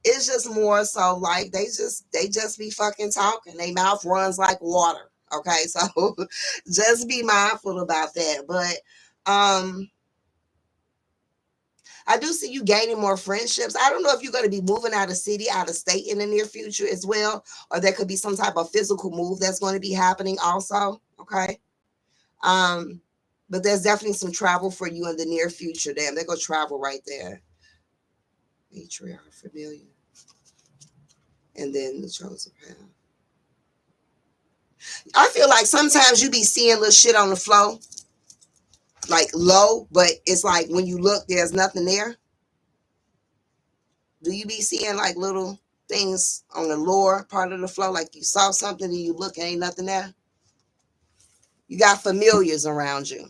It's just more so like they just be fucking talking. Their mouth runs like water. Okay, so just be mindful about that. But I do see you gaining more friendships. I don't know if you're going to be moving out of city, out of state in the near future as well, or there could be some type of physical move that's going to be happening also. Okay. Um, but there's definitely some travel for you in the near future. Damn, they're going to travel right there. Matriarch, familiar. And then the chosen path. I feel like sometimes you be seeing little shit on the floor, like low, but it's like when you look, there's nothing there. Do you be seeing like little things on the lower part of the floor, like you saw something and you look and ain't nothing there? You got familiars around you.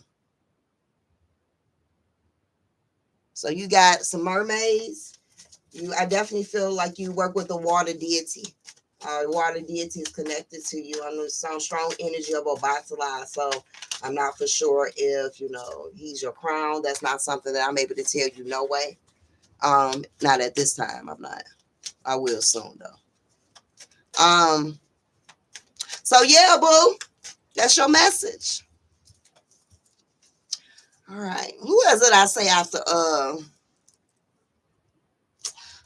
So you got some mermaids. I definitely feel like you work with the water deity. The water deity is connected to you. I know some strong energy of Obatala. So I'm not for sure if, he's your crown. That's not something that I'm able to tell you no way. Not at this time. I'm not. I will soon though. So yeah, boo. That's your message. All right. Who was it I say after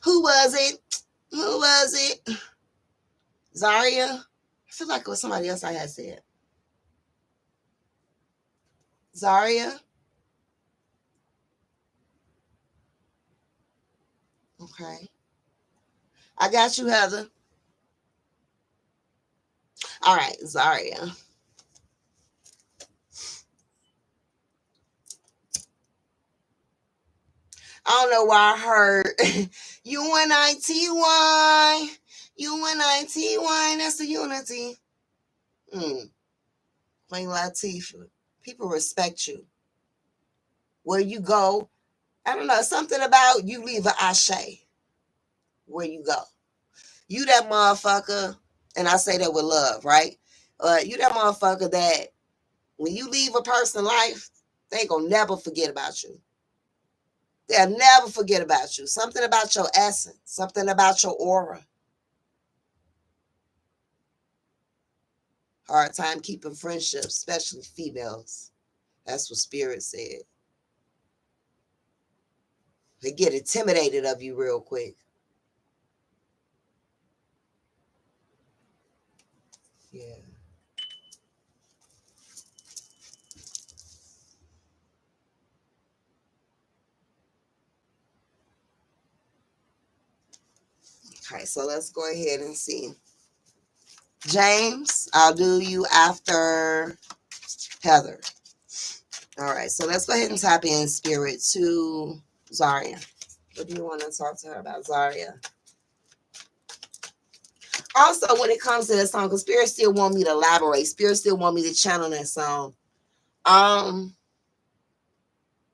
who was it? Who was it? Zaria? I feel like it was somebody else I had said. Zaria? Okay. I got you, Heather. All right, Zaria. I don't know why I heard UNITY. UNITY. That's the unity. Queen Latifah. People respect you. Where you go, I don't know, something about you leave an ashe where you go. You that motherfucker, and I say that with love, right? You that motherfucker that when you leave a person's life, they ain't gonna never forget about you. They'll never forget about you. Something about your essence, something about your aura. Hard time keeping friendships, especially females. That's what Spirit said. They get intimidated of you real quick. Yeah. Okay, so let's go ahead and see. James, I'll do you after Heather. All right, so let's go ahead and tap in Spirit to Zaria. What do you want to talk to her about, Zaria? Also, when it comes to that song, because Spirit still want me to elaborate, Spirit still want me to channel that song.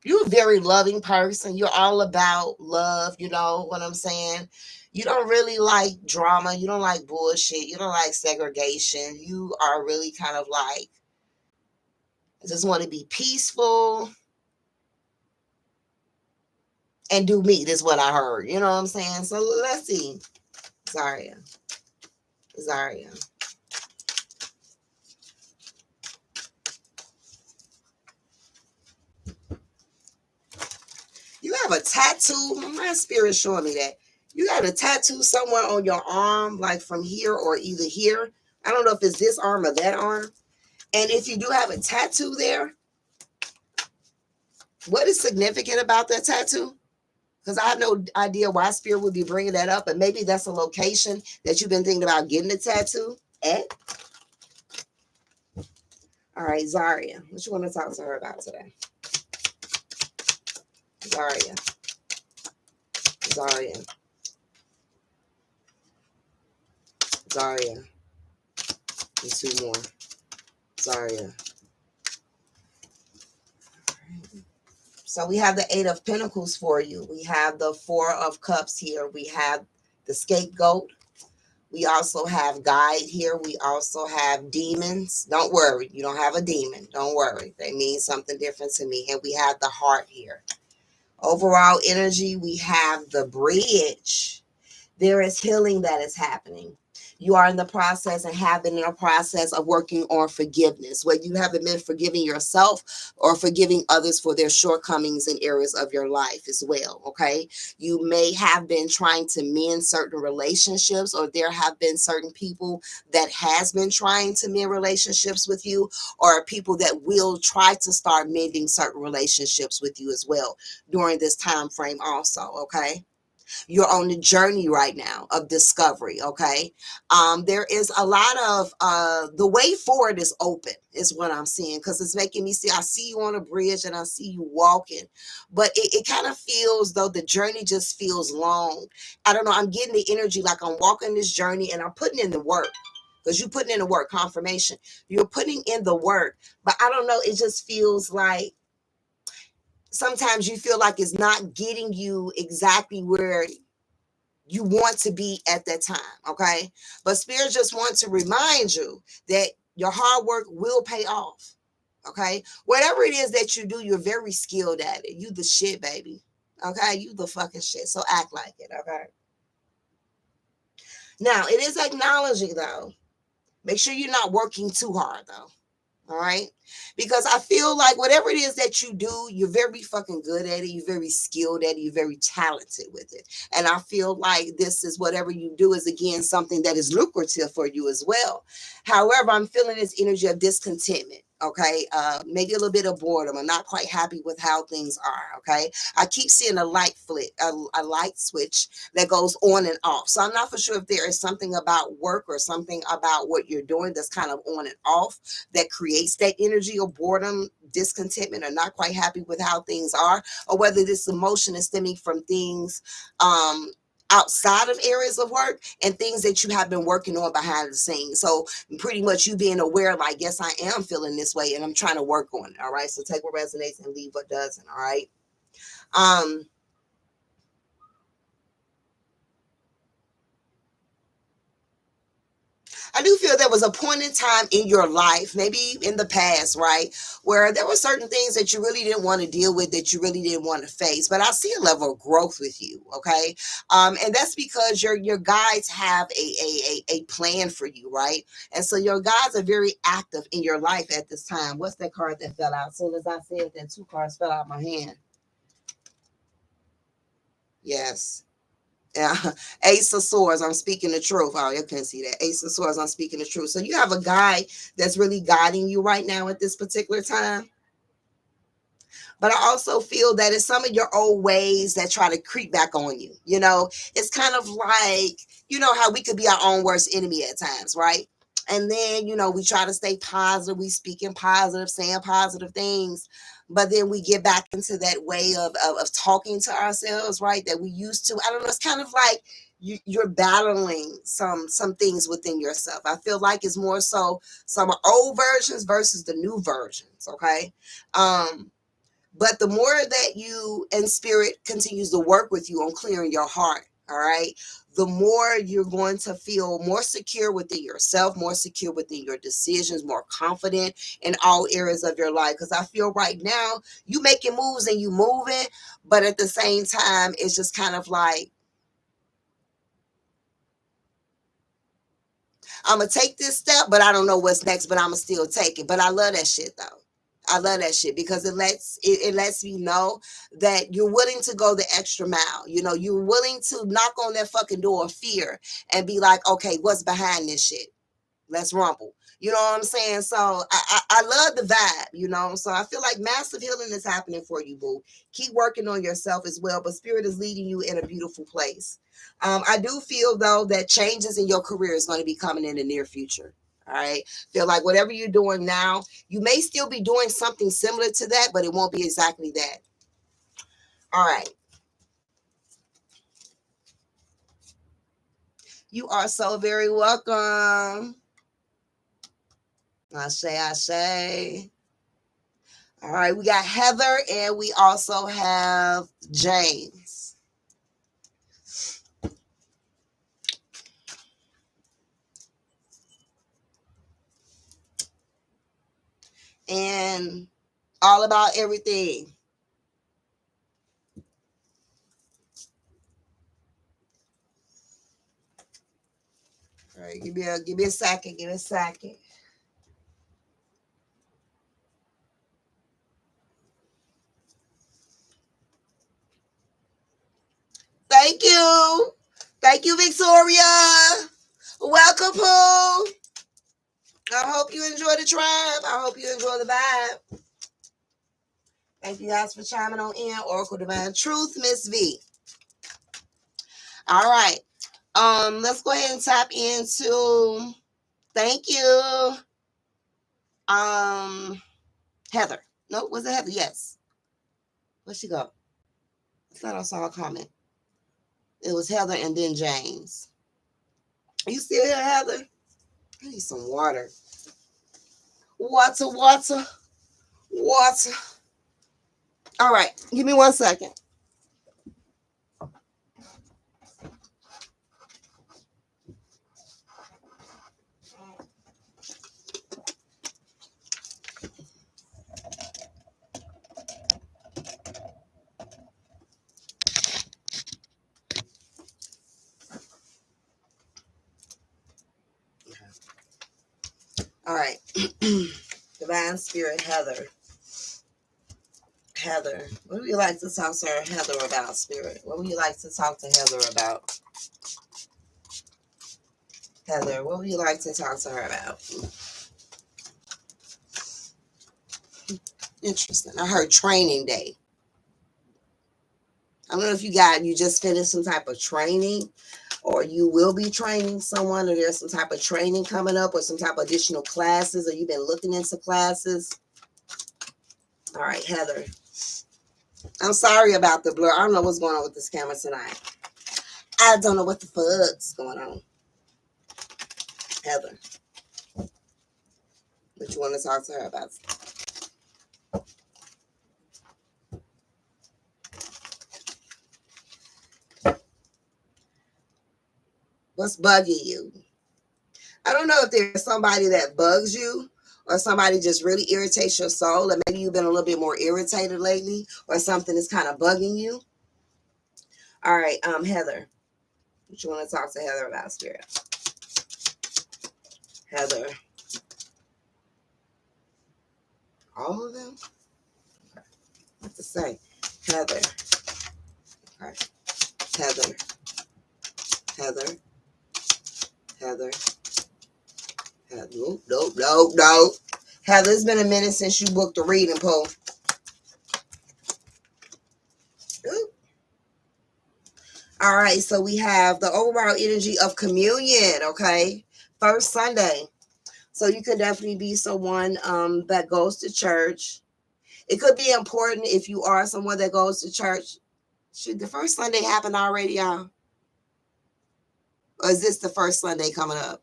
You're a very loving person. You're all about love. You know what I'm saying? You don't really like drama. You don't like bullshit. You don't like segregation. You are really kind of like, I just want to be peaceful and do me. That's what I heard. You know what I'm saying? So let's see. Zaria. You have a tattoo. My spirit showing me that. You got a tattoo somewhere on your arm, like from here or either here. I don't know if it's this arm or that arm. And if you do have a tattoo there, what is significant about that tattoo? Because I have no idea why Spirit would be bringing that up, but maybe that's a location that you've been thinking about getting a tattoo at. All right, Zaria, what you want to talk to her about today? Zaria. And two more. Zaria. So we have the Eight of Pentacles for you. We have the Four of Cups here. We have the Scapegoat. We also have Guide here. We also have Demons. Don't worry. You don't have a demon. Don't worry. They mean something different to me. And we have the Heart here. Overall energy, we have the Bridge. There is healing that is happening. You are in the process and have been in a process of working on forgiveness, where you haven't been forgiving yourself or forgiving others for their shortcomings in areas of your life as well. Okay. You may have been trying to mend certain relationships, or there have been certain people that has been trying to mend relationships with you, or people that will try to start mending certain relationships with you as well during this time frame also. Okay. You're on the journey right now of discovery. Okay. There is a lot of the way forward is open is what I'm seeing, because it's making me see, I see you on a bridge and I see you walking, but it kind of feels though the journey just feels long. I don't know, I'm getting the energy like I'm walking this journey and I'm putting in the work, because you're putting in the work. Confirmation, you're putting in the work, but I don't know, it just feels like sometimes you feel like it's not getting you exactly where you want to be at that time. Okay. But Spirit just wants to remind you that your hard work will pay off. Okay. Whatever it is that you do, you're very skilled at it. You the shit, baby. Okay. You the fucking shit. So act like it. Okay. Now, it is acknowledging though. Make sure you're not working too hard though. All right. Because I feel like whatever it is that you do, you're very fucking good at it. You're very skilled at it. You're very talented with it. And I feel like this is whatever you do is again something that is lucrative for you as well. However, I'm feeling this energy of discontentment. Okay. Maybe a little bit of boredom. I'm not quite happy with how things are. Okay. I keep seeing a light flick, a light switch that goes on and off. So I'm not for sure if there is something about work or something about what you're doing that's kind of on and off that creates that energy of boredom, discontentment, or not quite happy with how things are, or whether this emotion is stemming from things outside of areas of work and things that you have been working on behind the scenes. So pretty much you being aware, like, yes, I am feeling this way and I'm trying to work on it. All right. So take what resonates and leave what doesn't. All right. Um, I do feel there was a point in time in your life, maybe in the past, right, where there were certain things that you really didn't want to deal with, that you really didn't want to face. But I see a level of growth with you, okay, and that's because your guides have a plan for you, right, and so your guides are very active in your life at this time. What's that card that fell out? As soon as I said that, two cards fell out of my hand. Yes. Yeah, Ace of Swords, I'm speaking the truth. Oh, you can see that. Ace of Swords, I'm speaking the truth. So you have a guy that's really guiding you right now at this particular time. But I also feel that it's some of your old ways that try to creep back on you. You know, it's kind of like, you know, how we could be our own worst enemy at times, right? And then, you know, we try to stay positive, we speaking positive, saying positive things, but then we get back into that way of talking to ourselves, right? That we used to. I don't know, it's kind of like you're battling some things within yourself. I feel like it's more so some old versions versus the new versions, okay? Um, but the more that you and spirit continues to work with you on clearing your heart, all right, the more you're going to feel more secure within yourself, more secure within your decisions, more confident in all areas of your life. Because I feel right now you making moves and you moving, but at the same time, it's just kind of like, I'm gonna take this step, but I don't know what's next, but I'm gonna still take it. But I love that shit though. I love that shit because it lets me know that you're willing to go the extra mile. You know, you're willing to knock on that fucking door of fear and be like, okay, what's behind this shit? Let's rumble. You know what I'm saying? So I love the vibe, you know. So I feel like massive healing is happening for you, boo. Keep working on yourself as well, but spirit is leading you in a beautiful place. I do feel though that changes in your career is going to be coming in the near future. All right. Feel like whatever you're doing now, you may still be doing something similar to that, but it won't be exactly that. All right. You are so very welcome. I say, I say. All right, we got Heather and we also have James. And all about everything. right, give me a second. Give me a second. Thank you. Thank you, Victoria. Welcome, Pooh. I hope you enjoy the tribe. I hope you enjoy the vibe. Thank you guys for chiming on in. Oracle Divine Truth, Miss V. All right. Let's go ahead and tap into thank you. Heather. No, was it Heather? Yes. Where'd she go? I thought I saw a comment. It was Heather and then James. Are you still here, Heather? I need some water. Water, water, water. All right. Give me 1 second. All right. Divine Spirit, Heather. Heather, what would you like to talk to Heather about, Spirit? What would you like to talk to Heather about? Heather, what would you like to talk to her about? Interesting. I heard training day. I don't know if you just finished some type of training, or you will be training someone, or there's some type of training coming up, or some type of additional classes, or you've been looking into classes. All right, Heather. I'm sorry about the blur. I don't know what's going on with this camera tonight. I don't know what the fuck's going on. Heather, what you want to talk to her about? What's bugging you? I don't know if there's somebody that bugs you or somebody just really irritates your soul, or maybe you've been a little bit more irritated lately, or something is kind of bugging you. All right, Heather, what you want to talk to Heather about, Spirit? Heather. All of them? What to say? Heather. All right. Heather. Heather. Heather. Heather. Nope, nope, nope, nope. Heather, it's been a minute since you booked a reading, Poe. All right, so we have the overall energy of communion, okay? First Sunday. So you could definitely be someone that goes to church. It could be important if you are someone that goes to church. Should the first Sunday happen already, y'all? Or is this the first Sunday coming up?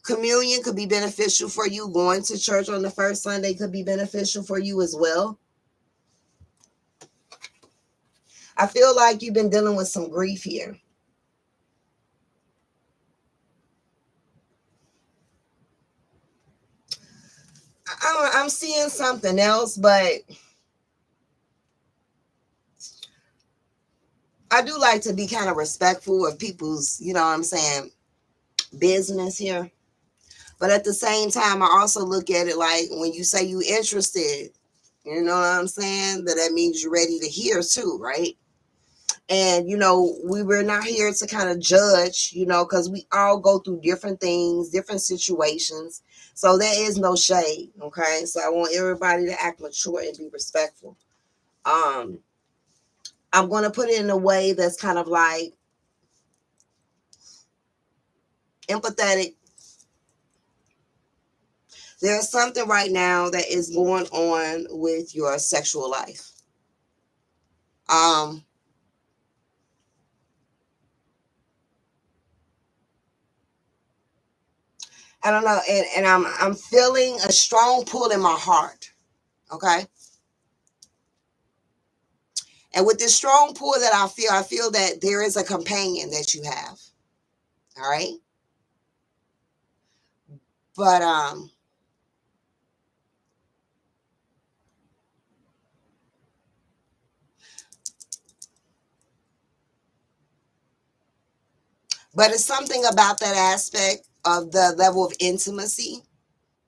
Communion could be beneficial for you. Going to church on the first Sunday could be beneficial for you as well. I feel like you've been dealing with some grief here. I'm seeing something else, but I do like to be kind of respectful of people's, you know what I'm saying, business here. But at the same time, I also look at it like when you say you interested, you know what I'm saying, that means you're ready to hear too, right? And, you know, we were not here to kind of judge, you know, because we all go through different things, different situations. So there is no shade, okay? So I want everybody to act mature and be respectful. I'm going to put it in a way that's kind of like empathetic. There's something right now that is going on with your sexual life. I don't know, and I'm feeling a strong pull in my heart. Okay. And with this strong pull that I feel that there is a companion that you have. All right. But But it's something about that aspect of the level of intimacy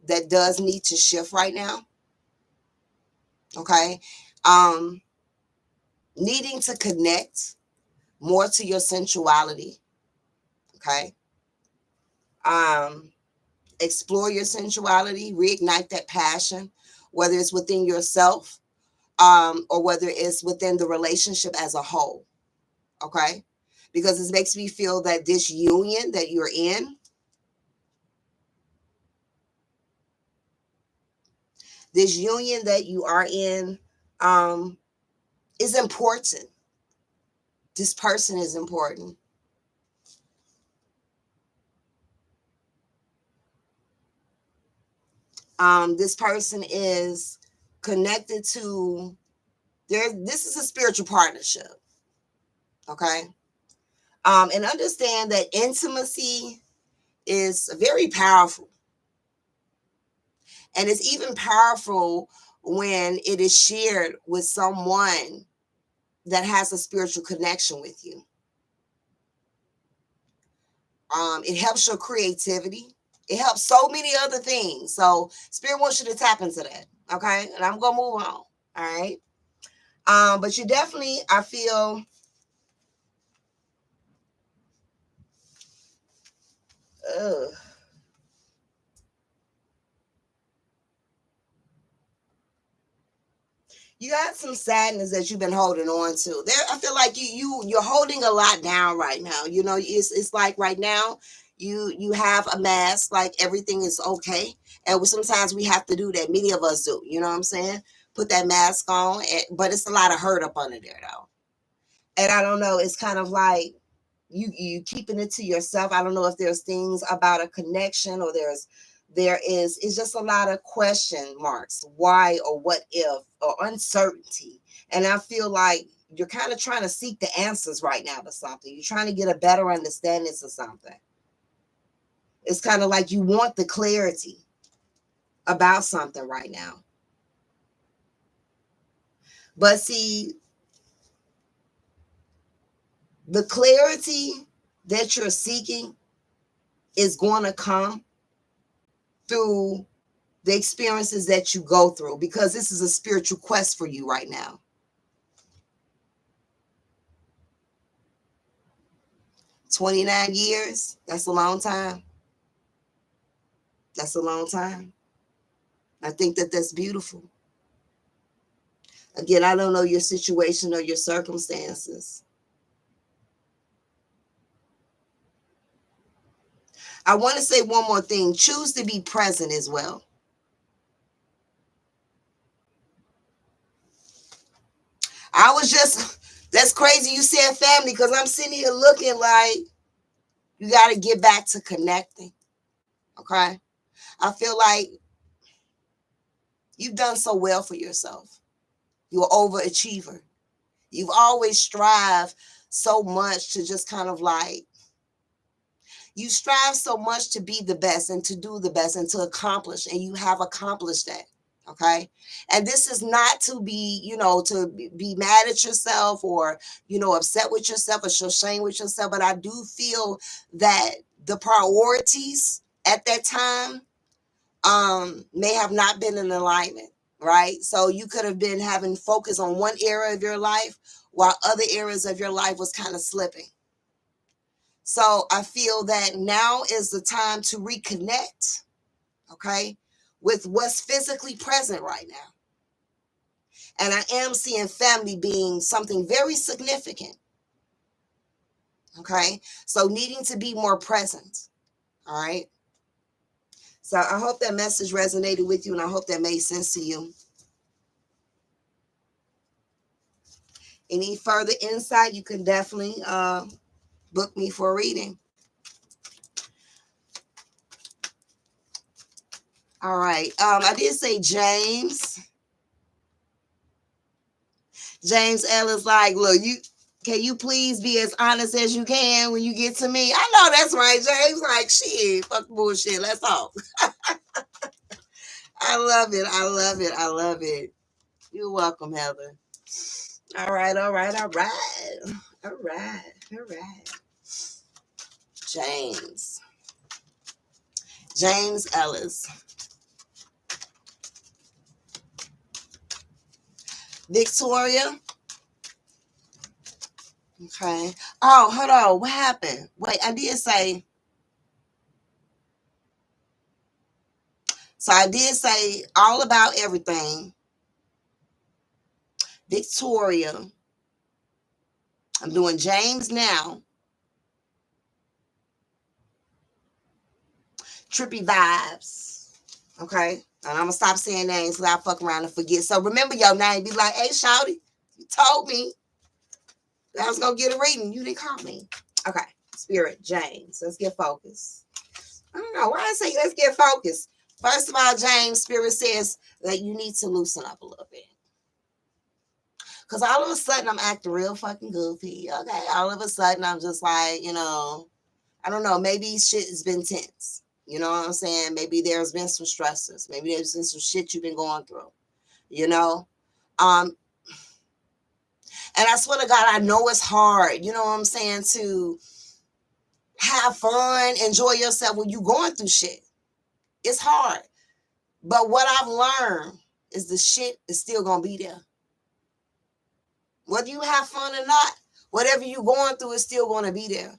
that does need to shift right now. Okay. Um, Needing to connect more to your sensuality. Okay. Um, Explore your sensuality, reignite that passion, whether it's within yourself, or whether it's within the relationship as a whole. Okay. Because it makes me feel that this union that you're in, this union that you are in, um, is important. This person is important. This person is connected to there. This is a spiritual partnership. Okay. And understand that intimacy is very powerful. And it's even powerful when it is shared with someone that has a spiritual connection with you. It helps your creativity. It helps so many other things. So Spirit wants you to tap into that. Okay. And I'm gonna move on. All right. But you definitely, I feel, ugh, you got some sadness that you've been holding on to. There, I feel like you're holding a lot down right now. You know, it's like right now you have a mask, like everything is okay, and sometimes we have to do that. Many of us do. You know what I'm saying? Put that mask on, but it's a lot of hurt up under there though. And I don't know. It's kind of like you keeping it to yourself. I don't know if there's things about a connection or it's just a lot of question marks, why or what if or uncertainty. And I feel like you're kind of trying to seek the answers right now to something. You're trying to get a better understanding to something. It's kind of like you want the clarity about something right now. But see, the clarity that you're seeking is going to come through the experiences that you go through, because this is a spiritual quest for you right now. 29 years, that's a long time. That's a long time. I think that that's beautiful. Again, I don't know your situation or your circumstances. I want to say one more thing. Choose to be present as well. I was just, that's crazy you said family, because I'm sitting here looking like you got to get back to connecting. Okay. I feel like you've done so well for yourself. You're an overachiever. You've always strive so much to just kind of like, you strive so much to be the best and to do the best and to accomplish, and you have accomplished that. Okay. And this is not to be, to be mad at yourself or, upset with yourself or show shame with yourself. But I do feel that the priorities at that time may have not been in alignment, right? So you could have been having focus on one area of your life while other areas of your life was kind of slipping. So I feel that now is the time to reconnect, okay, with what's physically present right now. And I am seeing family being something very significant, okay? So needing to be more present, all right? So I hope that message resonated with you, and I hope that made sense to you. Any further insight, you can definitely book me for a reading. All right. I did say James. James Ellis, like, look, can you please be as honest as you can when you get to me? I know that's right, James. Like, shit, fuck bullshit. Let's talk. I love it. I love it. I love it. You're welcome, Heather. All right, all right, all right. All right, all right. James. James Ellis. Victoria. Okay. Oh, hold on. What happened? Wait, I did say. So I did say all about everything. Victoria. I'm doing James now. Trippy Vibes. Okay. And I'm going to stop saying names because I fuck around and forget. So remember your name. Be like, hey, Shawty, you told me that I was going to get a reading. You didn't call me. Okay. Spirit, James. Let's get focused. I don't know why I say let's get focused. First of all, James, Spirit says that you need to loosen up a little bit. Because all of a sudden I'm acting real fucking goofy. Okay. All of a sudden I'm just like, you know, I don't know. Maybe shit has been tense. You know what I'm saying? Maybe there's been some stresses. Maybe there's been some shit you've been going through. You know? And I swear to God, I know it's hard. You know what I'm saying? To have fun, enjoy yourself when you're going through shit. It's hard. But what I've learned is the shit is still going to be there. Whether you have fun or not, whatever you're going through is still going to be there.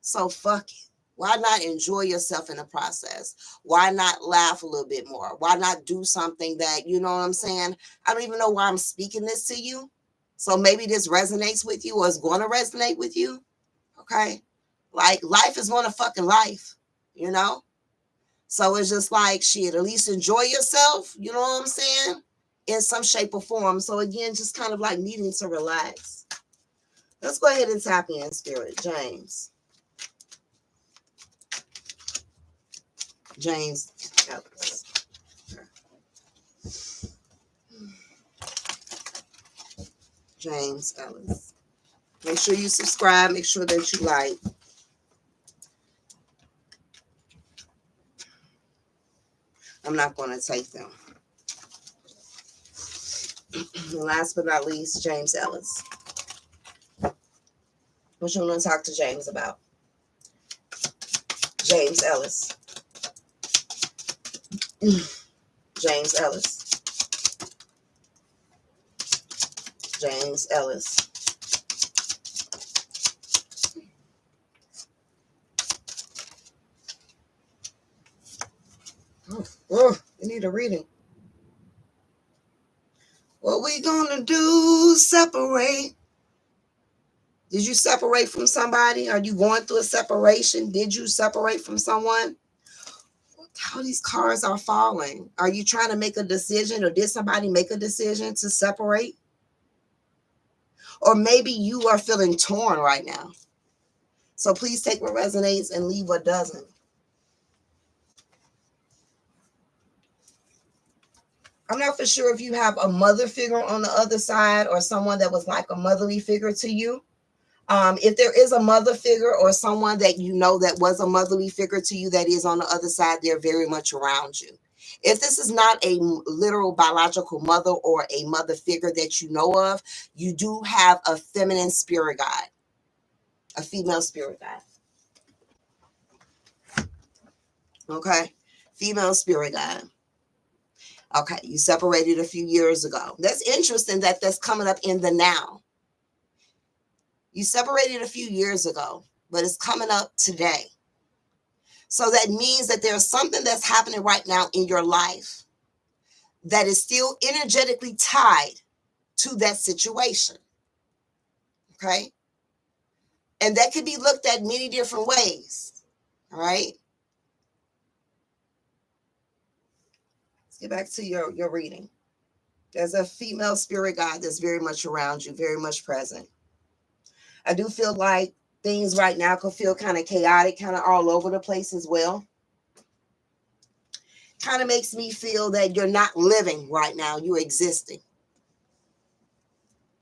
So fuck it. Why not enjoy yourself in the process? Why not laugh a little bit more? Why not do something that, you know what I'm saying? I don't even know why I'm speaking this to you. So maybe this resonates with you or is going to resonate with you. Okay. Like life is one of fucking life, you know? So it's just like shit, at least enjoy yourself. You know what I'm saying? In some shape or form. So again, just kind of like needing to relax. Let's go ahead and tap in, Spirit. James. James Ellis. James Ellis. Make sure you subscribe. Make sure that you like. I'm not going to take them. Last but not least, James Ellis. What you want to talk to James about? James Ellis. James Ellis. James Ellis. Oh, you need a reading. What we gonna do? Separate. Did you separate from somebody? Are you going through a separation? Did you separate from someone? How these cards are falling. Are you trying to make a decision, or did somebody make a decision to separate? Or maybe you are feeling torn right now. So please take what resonates and leave what doesn't. I'm not for sure if you have a mother figure on the other side or someone that was like a motherly figure to you. If there is a mother figure or someone that you know that was a motherly figure to you that is on the other side, they're very much around you. If this is not a literal biological mother or a mother figure that you know of, you do have a feminine spirit guide, a female spirit guide. Okay? Female spirit guide. Okay, you separated a few years ago. That's interesting that that's coming up in the now. You separated a few years ago, but it's coming up today. So that means that there's something that's happening right now in your life that is still energetically tied to that situation. Okay? And that could be looked at many different ways. All right? Let's get back to your reading. There's a female spirit guide that's very much around you, very much present. I do feel like things right now could feel kind of chaotic, kind of all over the place as well. Kind of makes me feel that you're not living right now, you're existing.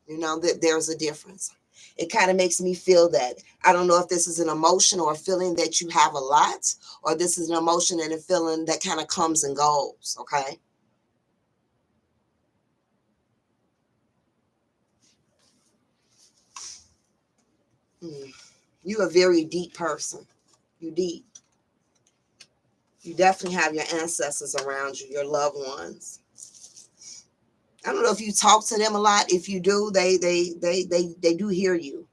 You know, that there's a difference. It kind of makes me feel that. I don't know if this is an emotion or a feeling that you have a lot, or this is an emotion and a feeling that kind of comes and goes, okay? You're a very deep person. You deep. You definitely have your ancestors around you, your loved ones. I don't know if you talk to them a lot. If you do, they do hear you.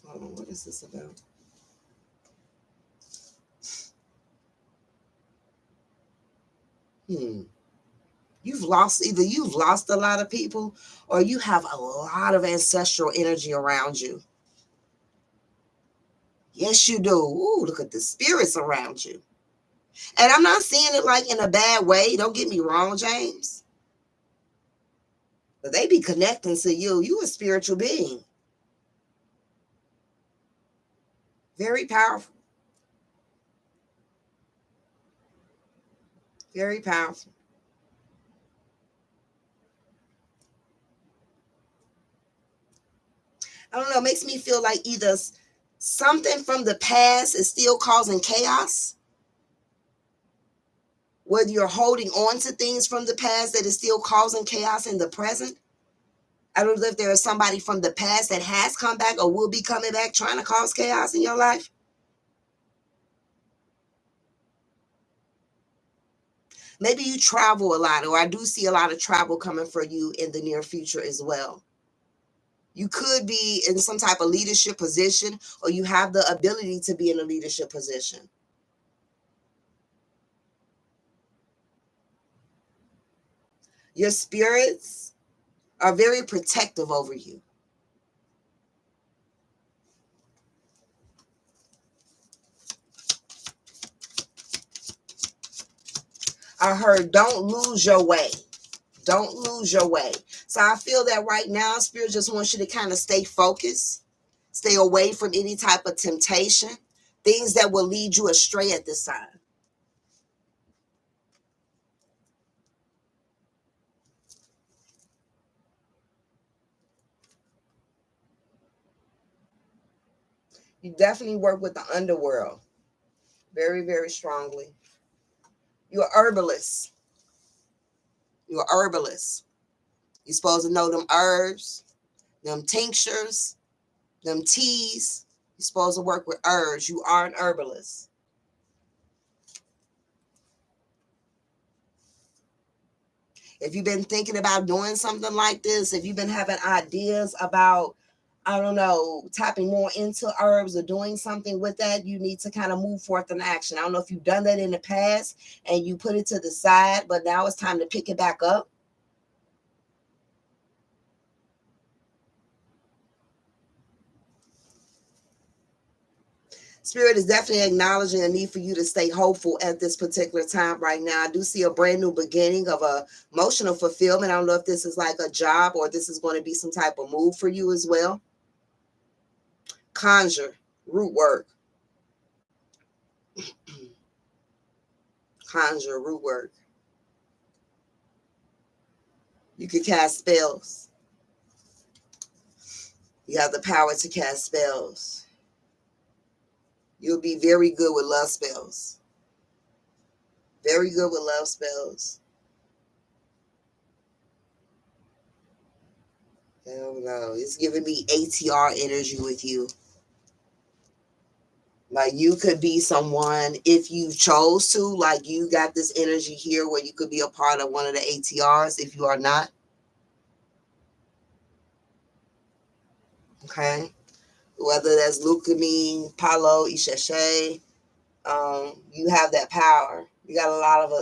Hold on, what is this about? You've lost a lot of people, or you have a lot of ancestral energy around you. Yes, you do. Ooh, look at the spirits around you. And I'm not seeing it like in a bad way. Don't get me wrong, James. But they be connecting to you. You a spiritual being. Very powerful. Very powerful. I don't know. It makes me feel like either something from the past is still causing chaos, whether you're holding on to things from the past that is still causing chaos in the present. I don't know if there is somebody from the past that has come back or will be coming back trying to cause chaos in your life. Maybe you travel a lot, or I do see a lot of travel coming for you in the near future as well. You could be in some type of leadership position, or you have the ability to be in a leadership position. Your spirits are very protective over you. I heard, don't lose your way. Don't lose your way. So I feel that right now, Spirit just wants you to kind of stay focused, stay away from any type of temptation, things that will lead you astray at this time. You definitely work with the underworld very, very strongly. You're a herbalist. You're a herbalist. You're supposed to know them herbs, them tinctures, them teas. You're supposed to work with herbs. You are an herbalist. If you've been thinking about doing something like this, if you've been having ideas about, I don't know, tapping more into herbs or doing something with that, you need to kind of move forth in action. I don't know if you've done that in the past and you put it to the side, but now it's time to pick it back up. Spirit is definitely acknowledging a need for you to stay hopeful at this particular time right now. I do see a brand new beginning of a emotional fulfillment. I don't know if this is like a job or this is going to be some type of move for you as well. Conjure, root work. Conjure, root work. You can cast spells. You have the power to cast spells. You'll be very good with love spells. Very good with love spells. I don't know. It's giving me ATR energy with you. Like you could be someone, if you chose to, like you got this energy here where you could be a part of one of the ATRs if you are not. Okay. Whether that's Lukamine, Palo, Isheshe, you have that power. You got a lot of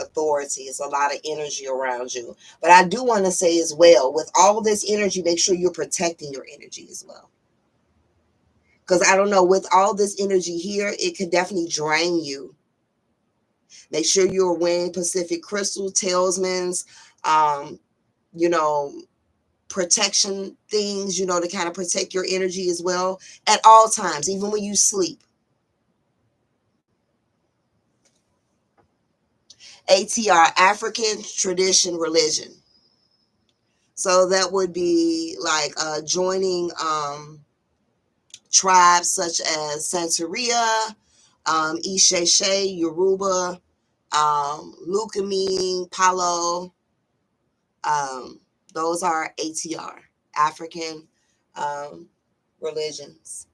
authority. It's a lot of energy around you. But I do want to say as well, with all this energy, make sure you're protecting your energy as well. Because I don't know, with all this energy here, it could definitely drain you. Make sure you're wearing Pacific Crystal, talismans, um, you know, protection things, to kind of protect your energy as well at all times, even when you sleep. ATR, African Tradition Religion. So that would be like joining tribes such as Santeria, Isheshe, Yoruba, Lukamine, Palo. Um, those are ATR, African religions.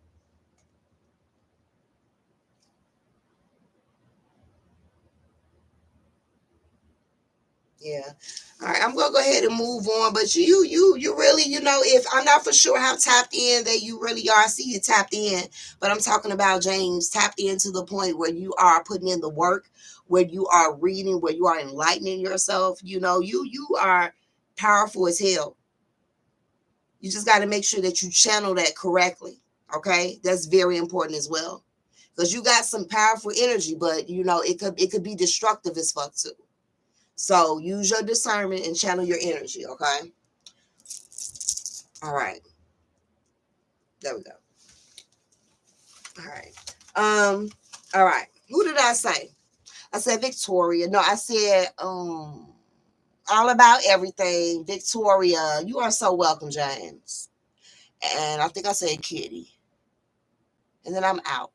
Yeah. All right, I'm gonna go ahead and move on. But you really, if I'm not for sure how tapped in that you really are. I see you tapped in, but I'm talking about James tapped in to the point where you are putting in the work, where you are reading, where you are enlightening yourself. You are powerful as hell. You just got to make sure that you channel that correctly. Okay, that's very important as well, because you got some powerful energy, but it could be destructive as fuck too. So use your discernment and channel your energy, okay? All right. There we go. All right. All right. Who did I say? I said Victoria. No, I said all about everything. Victoria. You are so welcome, James. And I think I said Kitty. And then I'm out.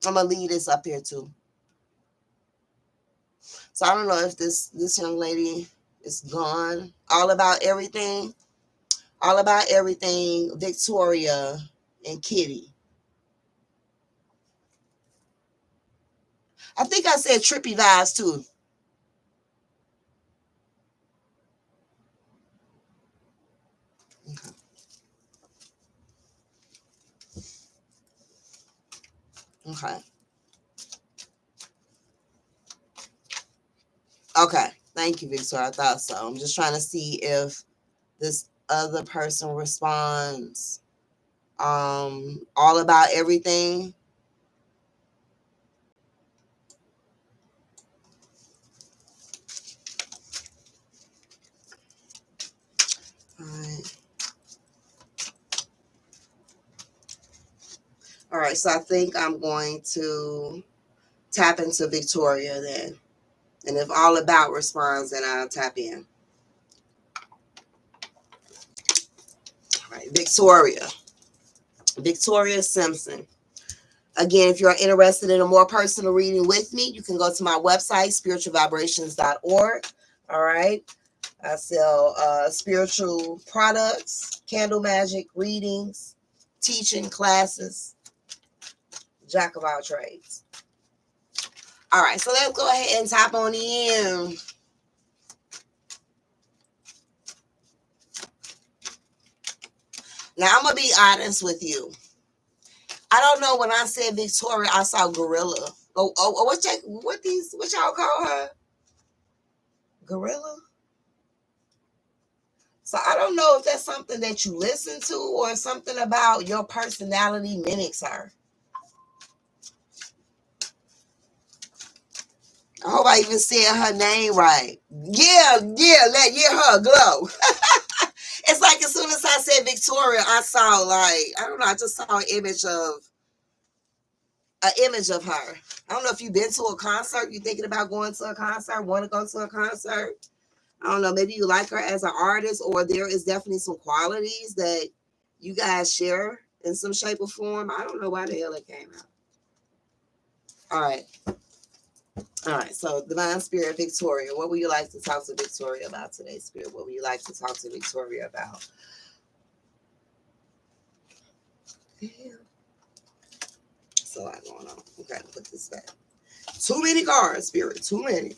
I'm gonna leave this up here too. So I don't know if this young lady is gone. All about everything. All about everything. Victoria and Kitty. I think I said trippy vibes too. Okay. Okay. Okay. Thank you, Victoria. I thought so. I'm just trying to see if this other person responds. All about everything. All right. All right. So I think I'm going to tap into Victoria then. And if all about responds, then I'll tap in. All right. Victoria. Victoria Simpson. Again, if you're interested in a more personal reading with me, you can go to my website, spiritualvibrations.org. All right. I sell spiritual products, candle magic, readings, teaching classes, jack of all trades. All right. So let's go ahead and tap on in. Now, I'm going to be honest with you. I don't know, when I said Victoria, I saw Gorilla. What y'all call her? Gorilla? So I don't know if that's something that you listen to or something about your personality mimics her. I hope I even said her name right. Let her glow. It's like as soon as I said Victoria, I saw I don't know, I just saw an image of her. I don't know if you've been to a concert, you're thinking about going to a concert, want to go to a concert. I don't know, maybe you like her as an artist, or there is definitely some qualities that you guys share in some shape or form. I don't know why the hell it came out. All right. All right. So, Divine Spirit, Victoria, what would you like to talk to Victoria about today, Spirit? What would you like to talk to Victoria about? Yeah. That's a lot going on. Okay, put this back. Too many cards, Spirit. Too many.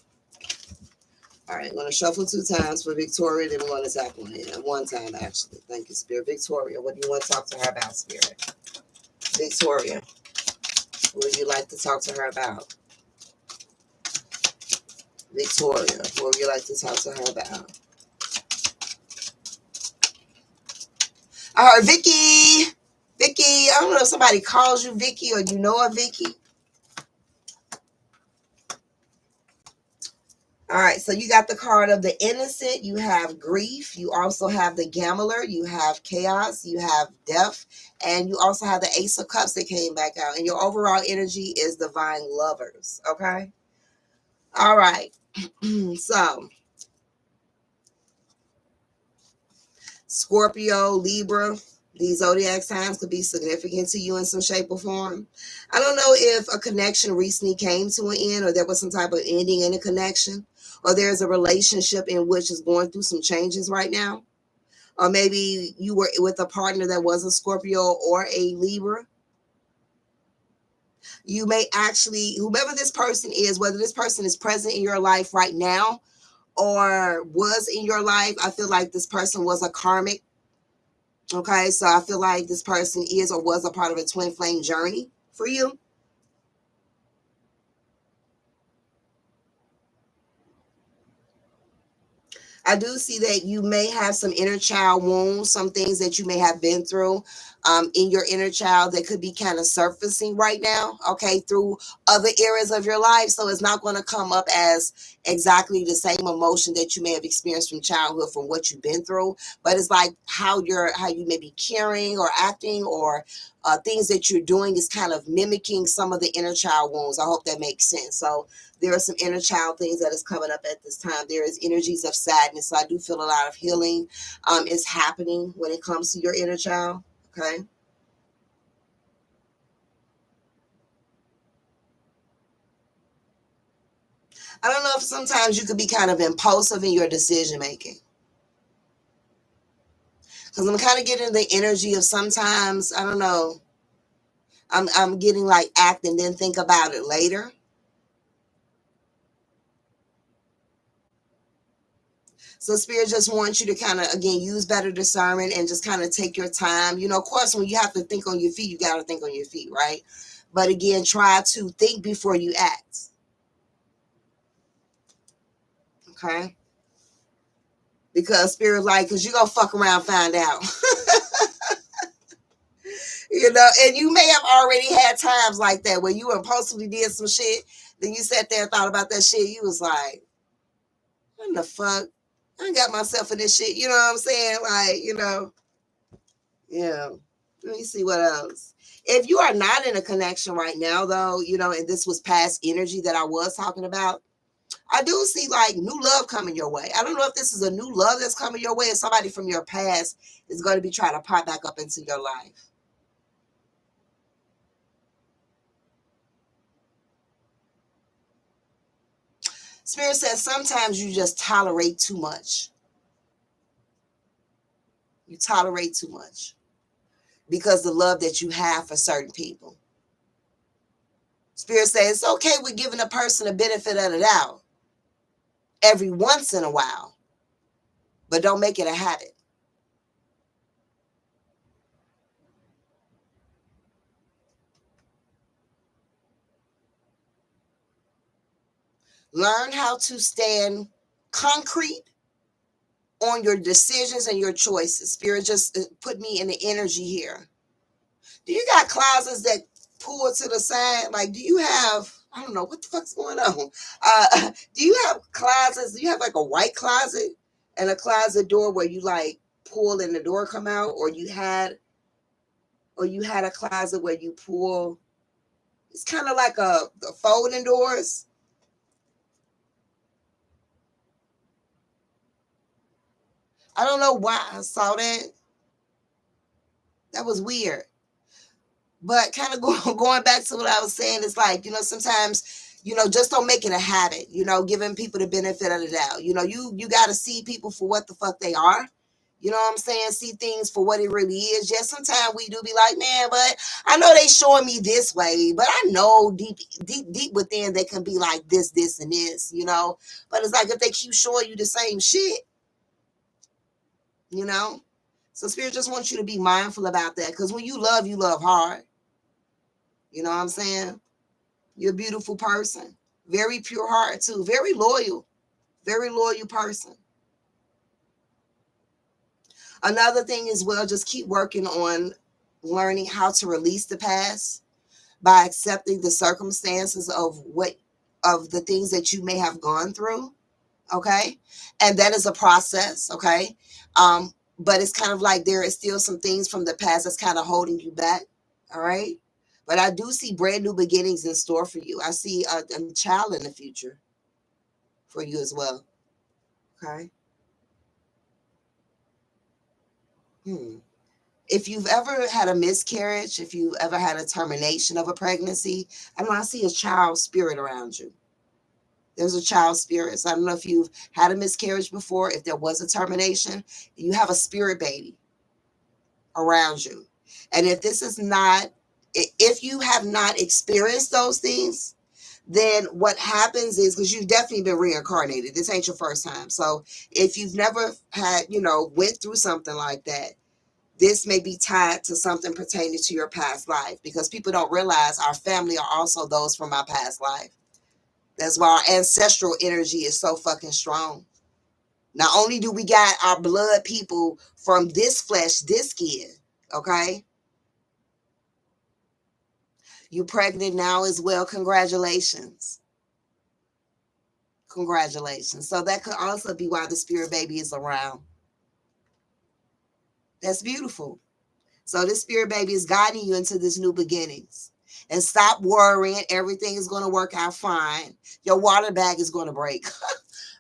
All right, I'm going to shuffle 2 times for Victoria, then we're going to tap on it. 1 time, actually. Thank you, Spirit. Victoria, what do you want to talk to her about, Spirit? Victoria, what would you like to talk to her about? Victoria, what would you like to talk to her about? I heard Vicky. Vicky, I don't know if somebody calls you Vicky or you know a Vicky. All right, so you got the card of the innocent, you have grief, you also have the gambler, you have chaos, you have death, and you also have the Ace of Cups that came back out. And your overall energy is divine lovers, okay? All right, so Scorpio, Libra, these zodiac signs could be significant to you in some shape or form. I don't know if a connection recently came to an end, or there was some type of ending in a connection, or there's a relationship in which is going through some changes right now. Or maybe you were with a partner that was a Scorpio or a Libra. You may actually, whoever this person is, whether this person is present in your life right now or was in your life, I feel like this person was a karmic. Okay, so I feel like this person is or was a part of a twin flame journey for you. I do see that you may have some inner child wounds, some things that you may have been through in your inner child that could be kind of surfacing right now, okay, through other areas of your life. So it's not going to come up as exactly the same emotion that you may have experienced from childhood from what you've been through, but it's like how you may be caring or acting or things that you're doing is kind of mimicking some of the inner child wounds. I hope that makes sense. So there are some inner child things that is coming up at this time. There is energies of sadness. So I do feel a lot of healing is happening when it comes to your inner child. Okay. I don't know if sometimes you could be kind of impulsive in your decision making. Because I'm kind of getting the energy of sometimes, I don't know, I'm getting like act and then think about it later. So spirit just wants you to kind of again use better discernment and just kind of take your time. You know, of course, when you have to think on your feet, you got to think on your feet, right? But again, try to think before you act. Okay. Because spirit like, because you're gonna fuck around, find out. You know, and you may have already had times like that where you impulsively did some shit, then you sat there and thought about that shit. You was like, what the fuck? I got myself in this shit. You know what I'm saying? Like, yeah. Let me see what else. If you are not in a connection right now, though, and this was past energy that I was talking about, I do see like new love coming your way. I don't know if this is a new love that's coming your way or somebody from your past is going to be trying to pop back up into your life. Spirit says sometimes you just tolerate too much. You tolerate too much because the love that you have for certain people. Spirit says it's okay with giving a person a benefit of the doubt every once in a while, but don't make it a habit. Learn how to stand concrete on your decisions and your choices. Spirit just put me in the energy here. Do you got closets that pull to the side? Like, do you have, I don't know, what the fuck's going on? Do you have closets? Do you have like a white closet and a closet door where you like pull and the door come out? Or you had a closet where you pull, it's kind of like a folding doors. I don't know why I saw that. That was weird. But kind of going back to what I was saying, it's like, sometimes, just don't make it a habit, giving people the benefit of the doubt. You got to see people for what the fuck they are. You know what I'm saying? See things for what it really is. Yes, sometimes we do be like, man, but I know they showing me this way, but I know deep, deep, deep within they can be like this, and this. But it's like if they keep showing you the same shit, you know. So spirit just wants you to be mindful about that because when you love hard. You know what I'm saying? You're a beautiful person. Very pure heart, too. Very loyal person. Another thing as well, just keep working on learning how to release the past by accepting the circumstances of the things that you may have gone through. Okay. And that is a process. Okay. But it's kind of like there is still some things from the past that's kind of holding you back. All right. But I do see brand new beginnings in store for you. I see a child in the future for you as well. Okay. Hmm. If you've ever had a miscarriage, if you ever had a termination of a pregnancy, I don't know, I see a child spirit around you. There's a child spirit. So I don't know if you've had a miscarriage before, if there was a termination, you have a spirit baby around you. And if this is not If you have not experienced those things, then what happens is, because you've definitely been reincarnated, this ain't your first time. So if you've never had, went through something like that, this may be tied to something pertaining to your past life, because people don't realize our family are also those from our past life. That's why our ancestral energy is so fucking strong. Not only do we got our blood people from this flesh, this skin, okay? You pregnant now as well. Congratulations. Congratulations. So that could also be why the spirit baby is around. That's beautiful. So this spirit baby is guiding you into this new beginnings. And stop worrying. Everything is going to work out fine. Your water bag is going to break.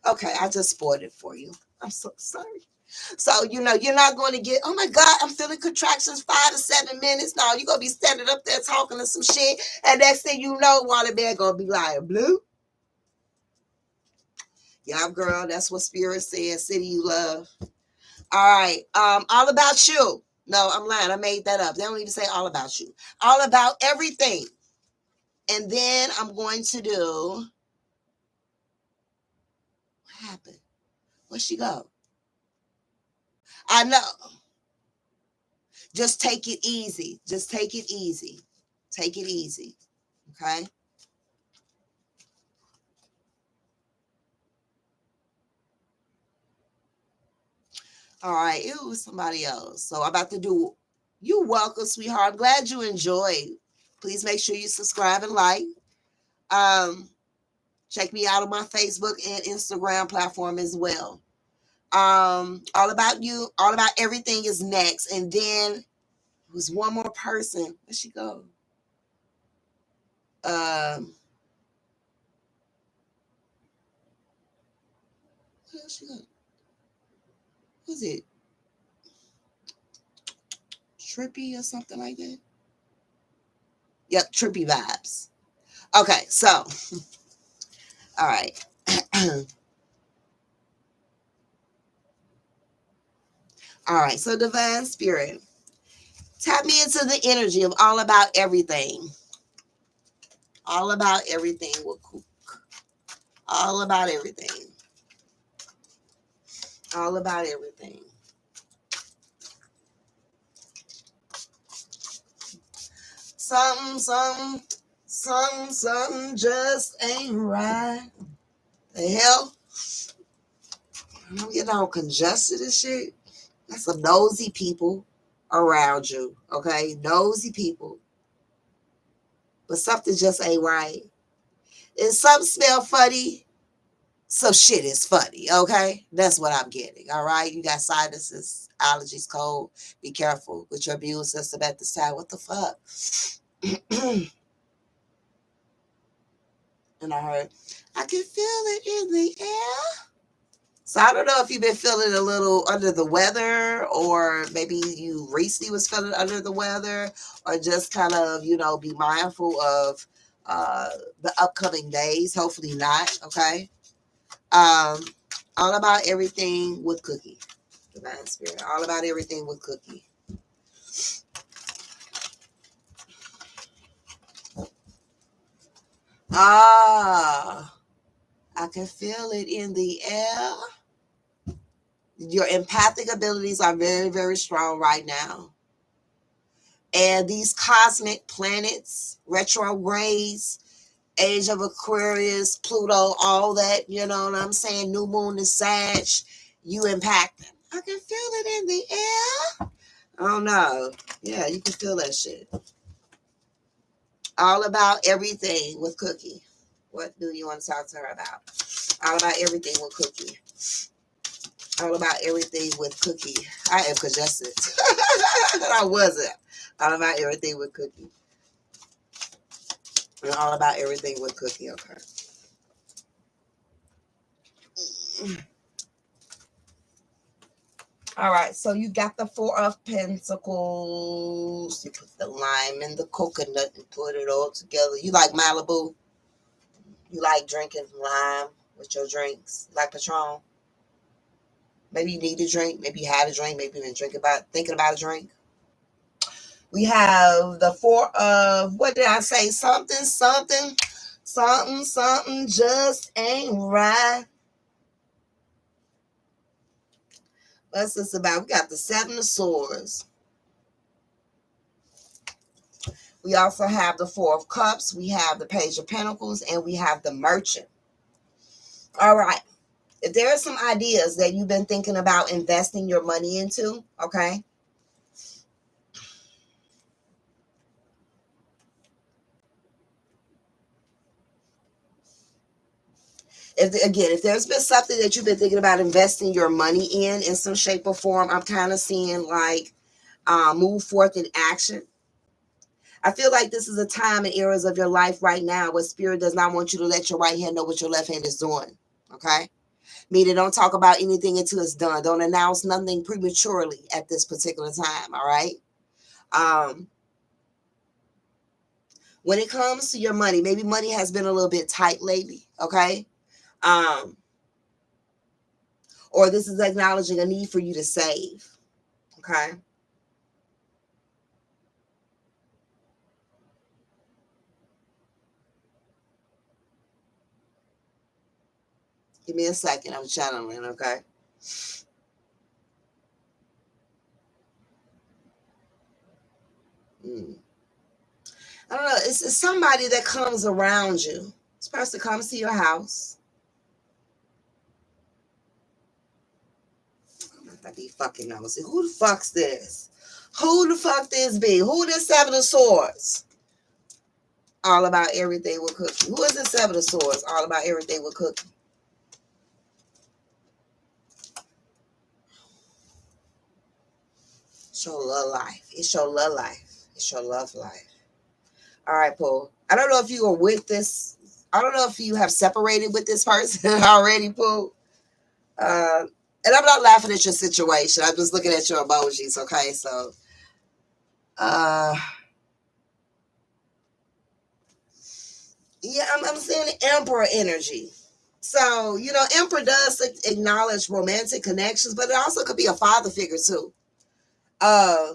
Okay, I just spoiled it for you. I'm so sorry. So, you're not going to get, oh my God, I'm feeling contractions 5 to 7 minutes. No, you're going to be standing up there talking to some shit. And next thing you know, water bag going to be like, blue. Yeah, girl, that's what spirit says. City you love. All right. All about you. No, I'm lying. I made that up. They don't even say all about you. All about everything. And then I'm going to do. What happened? Where'd she go? I know. Just take it easy. Just take it easy. Take it easy. Okay. All right. It was somebody else. So I'm about to do. You welcome, sweetheart. I'm glad you enjoyed. Please make sure you subscribe and like. Check me out on my Facebook and Instagram platform as well. All about you, all about everything is next. And then there was one more person. Where'd she go? Where'd she go? Was it Trippy or something like that? Yep, Trippy vibes. Okay, so all right. All right, so divine spirit. Tap me into the energy of all about everything. All about everything will cook. All about everything. All about everything. Something just ain't right. The hell? I'm getting all congested and shit. That's some nosy people around you, okay? Nosy people. But something just ain't right. And something smell funny, so shit is funny, okay? That's what I'm getting, all right? You got sinuses, allergies, cold. Be careful with your immune system at this time. What the fuck? And I heard, I can feel it in the air. So I don't know if you've been feeling a little under the weather, or maybe you recently was feeling under the weather, or just kind of, be mindful of the upcoming days. Hopefully not. Okay. Um, all about everything with Cookie, Divine Spirit. All about everything with Cookie. Ah, I can feel it in the air. Your empathic abilities are very, very strong right now. And these cosmic planets, retrogrades, age of Aquarius, Pluto, all that, you know what I'm saying? New moon and Sag, you impact them. I can feel it in the air. Oh no. Yeah, you can feel that shit. All about everything with Cookie. What do you want to talk to her about? All about everything with Cookie. All about everything with Cookie. I am congested. I wasn't. All about everything with Cookie. And all about everything with Cookie. Okay. All right, so you got the Four of Pentacles. You put the lime and the coconut and put it all together. You like Malibu? You like drinking lime with your drinks? You like Patron? Maybe you need a drink. Maybe you had a drink. Maybe you've been thinking about a drink. We have the four of, what did I say? Something, just ain't right. What's this about? We got the Seven of Swords. We also have the Four of Cups. We have the Page of Pentacles, and we have the Merchant. All right. If there are some ideas that you've been thinking about investing your money into, okay? If there's been something that you've been thinking about investing your money in some shape or form, I'm kind of seeing like move forth in action. I feel like this is a time and eras of your life right now where spirit does not want you to let your right hand know what your left hand is doing. Okay? Meaning don't talk about anything until it's done. Don't announce nothing prematurely at this particular time. All right? Um, when it comes to your money, maybe money has been a little bit tight lately. Okay? Um, or this is acknowledging a need for you to save. Okay? Give me a second. I'm channeling. Okay? I don't know. It's somebody that comes around you. This person comes to your house. I be fucking nosy. Who the fuck's this? Who the fuck this be? Who this Seven of Swords? All about everything with cooking. Who is this Seven of Swords? All about everything with cooking. It's your love life. It's your love life. It's your love life. All right, Paul. I don't know if you are with this. I don't know if you have separated with this person already, Paul. And I'm not laughing at your situation. I'm just looking at your emojis. Okay, so uh yeah, I'm seeing the Emperor energy. So, Emperor does acknowledge romantic connections, but it also could be a father figure too. Uh,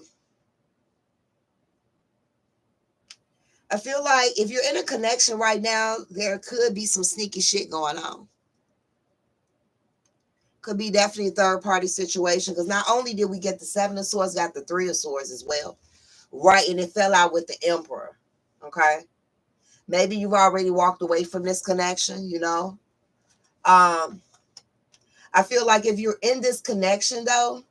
I feel like if you're in a connection right now, there could be some sneaky shit going on. Could be definitely a third party situation because not only did we get the Seven of Swords, got the Three of Swords as well. Right, and it fell out with the Emperor. Okay. Maybe you've already walked away from this connection. Um, I feel like if you're in this connection though,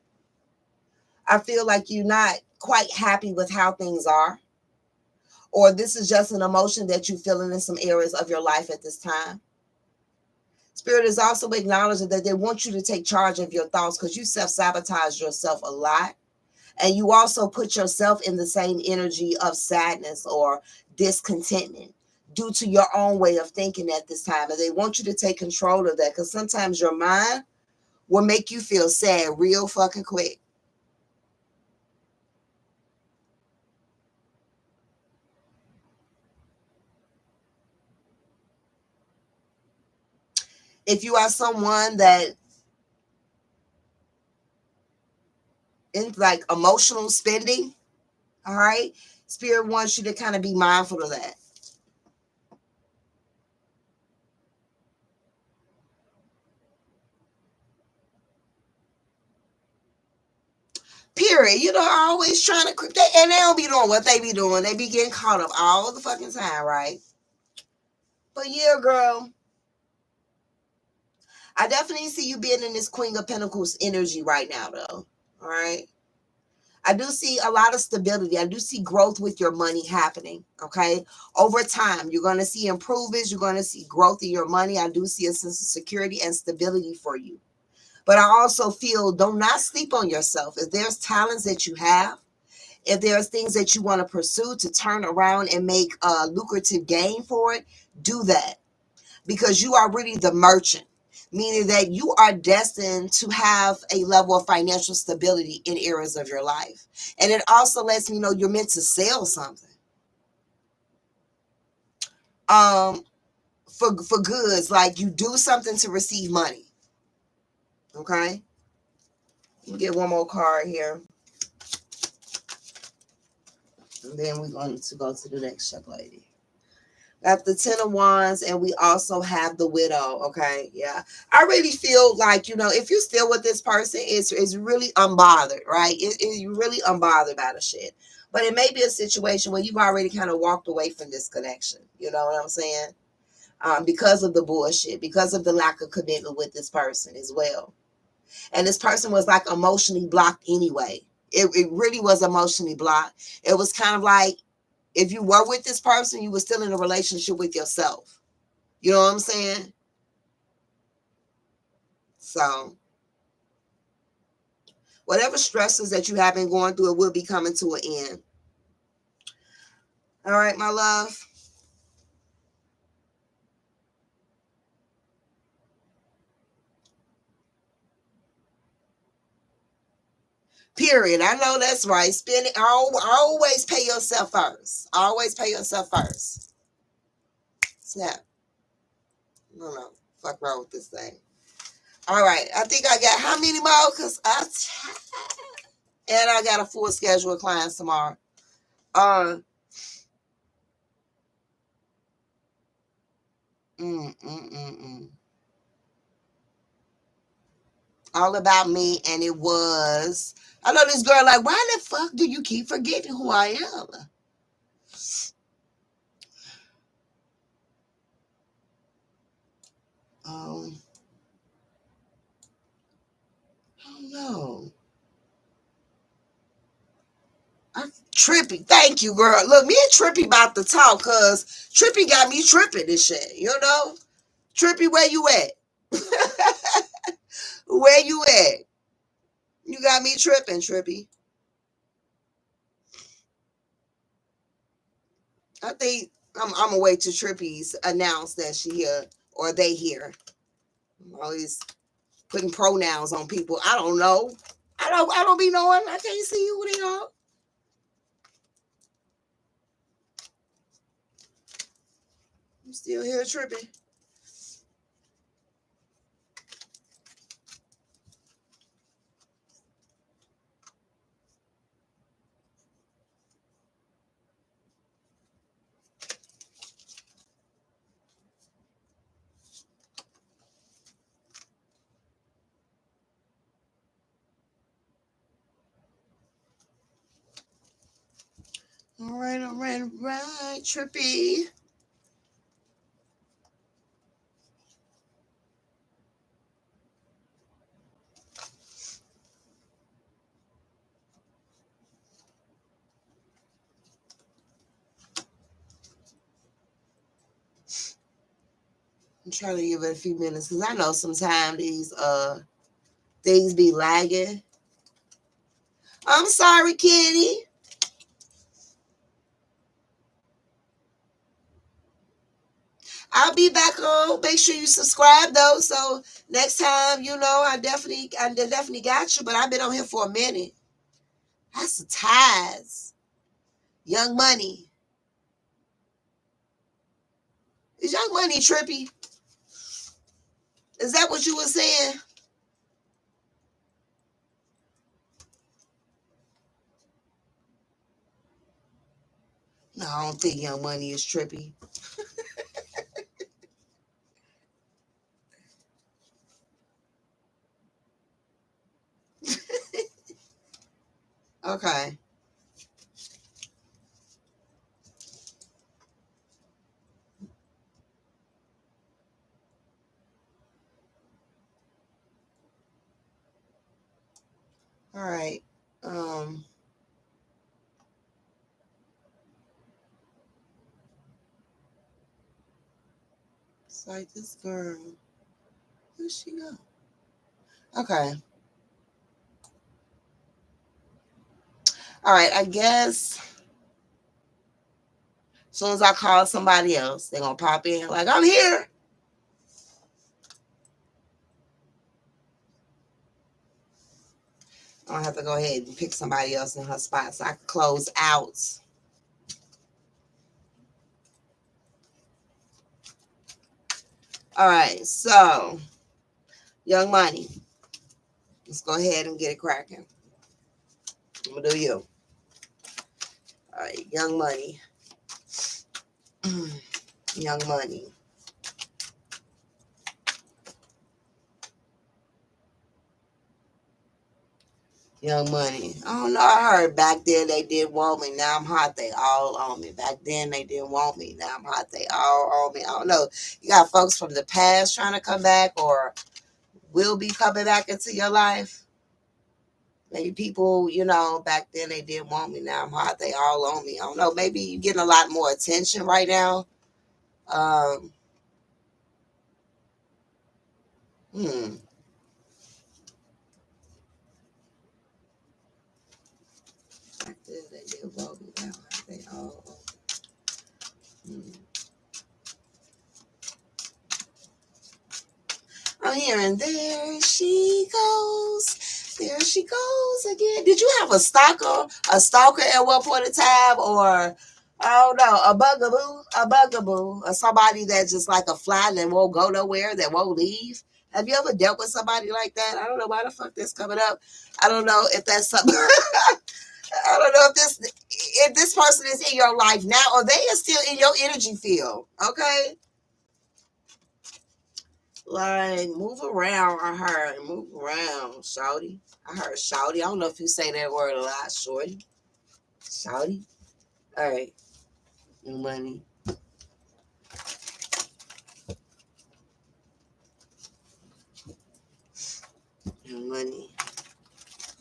I feel like you're not quite happy with how things are, or this is just an emotion that you're feeling in some areas of your life at this time. Spirit is also acknowledging that they want you to take charge of your thoughts because you self-sabotage yourself a lot. And you also put yourself in the same energy of sadness or discontentment due to your own way of thinking at this time. And they want you to take control of that because sometimes your mind will make you feel sad real fucking quick. If you are someone that in like emotional spending, all right, Spirit wants you to kind of be mindful of that. Period. Always trying to, and they don't be doing what they be doing. They be getting caught up all the fucking time, right? But yeah, girl, I definitely see you being in this Queen of Pentacles energy right now, though. All right. I do see a lot of stability. I do see growth with your money happening. Okay. Over time, you're going to see improvements. You're going to see growth in your money. I do see a sense of security and stability for you. But I also feel do not sleep on yourself. If there's talents that you have, if there's things that you want to pursue to turn around and make a lucrative gain for it, do that because you are really the merchant, meaning that you are destined to have a level of financial stability in areas of your life. And it also lets me know you're meant to sell something um, for goods, like you do something to receive money. Okay? Let me get one more card here. And then we're going to go to the next young lady. Got the Ten of Wands, and we also have the Widow. Okay, yeah. I really feel like, you know, if you're still with this person, it's really unbothered, right? You're really unbothered by the shit. But it may be a situation where you've already kind of walked away from this connection. You know what I'm saying? Because of the bullshit, because of the lack of commitment with this person as well. And this person was like emotionally blocked anyway. It really was emotionally blocked. It was kind of like, if you were with this person, you were still in a relationship with yourself. You know what I'm saying? So whatever stresses that you have been going through, it will be coming to an end. All right, my love. Period. I know that's right. Spend it. Always pay yourself first. Always pay yourself first. Snap. No. Fuck wrong with this thing. All right. I think I got how many more? And I got a full schedule of clients tomorrow. Uh, mm, mm, mm, mm. All about me, and it was. I know this girl like, why the fuck do you keep forgetting who I am? Um, I don't know. Trippy, thank you, girl. Look, me and Trippy about to talk, cause Trippy got me tripping this shit. You know, Trippy, where you at? Where you at? You got me tripping, Trippy. I think I'm gonna wait till Trippy's announced that she here or they here. I'm always putting pronouns on people. I don't know. I don't be knowing. I can't see who they are. I'm still here tripping. All right, Trippy. I'm trying to give it a few minutes because I know sometimes these be lagging. I'm sorry, Kenny. I'll be back on. Make sure you subscribe though. So next time, you know, I definitely got you. But I've been on here for a minute. That's the ties. Young Money. Is Young Money trippy? Is that what you were saying? No, I don't think Young Money is trippy. Okay. All right. Um, it's like this girl. Where'd she go? Okay. All right. I guess as soon as I call somebody else, they're gonna pop in like I'm here. I'm gonna have to go ahead and pick somebody else in her spot so I can close out. All right. So, Young Money. Let's go ahead and get it cracking. I'm gonna do you. All right, Young Money. Young Money. Young Money. I don't know. I heard back then they didn't want me. Now I'm hot. They all on me. Back then they didn't want me. Now I'm hot. They all on me. I don't know. You got folks from the past trying to come back or will be coming back into your life. Maybe people, back then they didn't want me. Now I'm hot. They all on me. I don't know. Maybe you're getting a lot more attention right now. Um, hmm. Back then they didn't want me. Now they all on me. Hmm. I'm hearing there she goes. There she goes again. Did you have a stalker? A stalker at one point in time? Or I don't know, a bugaboo, or somebody that's just like a fly that won't go nowhere, that won't leave? Have you ever dealt with somebody like that? I don't know why the fuck that's coming up. I don't know if that's something. I don't know if this person is in your life now or they are still in your energy field. Okay. Like, move around, I heard. Move around, shawty. I heard shawty. I don't know if you say that word a lot, shorty. Shawty. All right. Money. Money.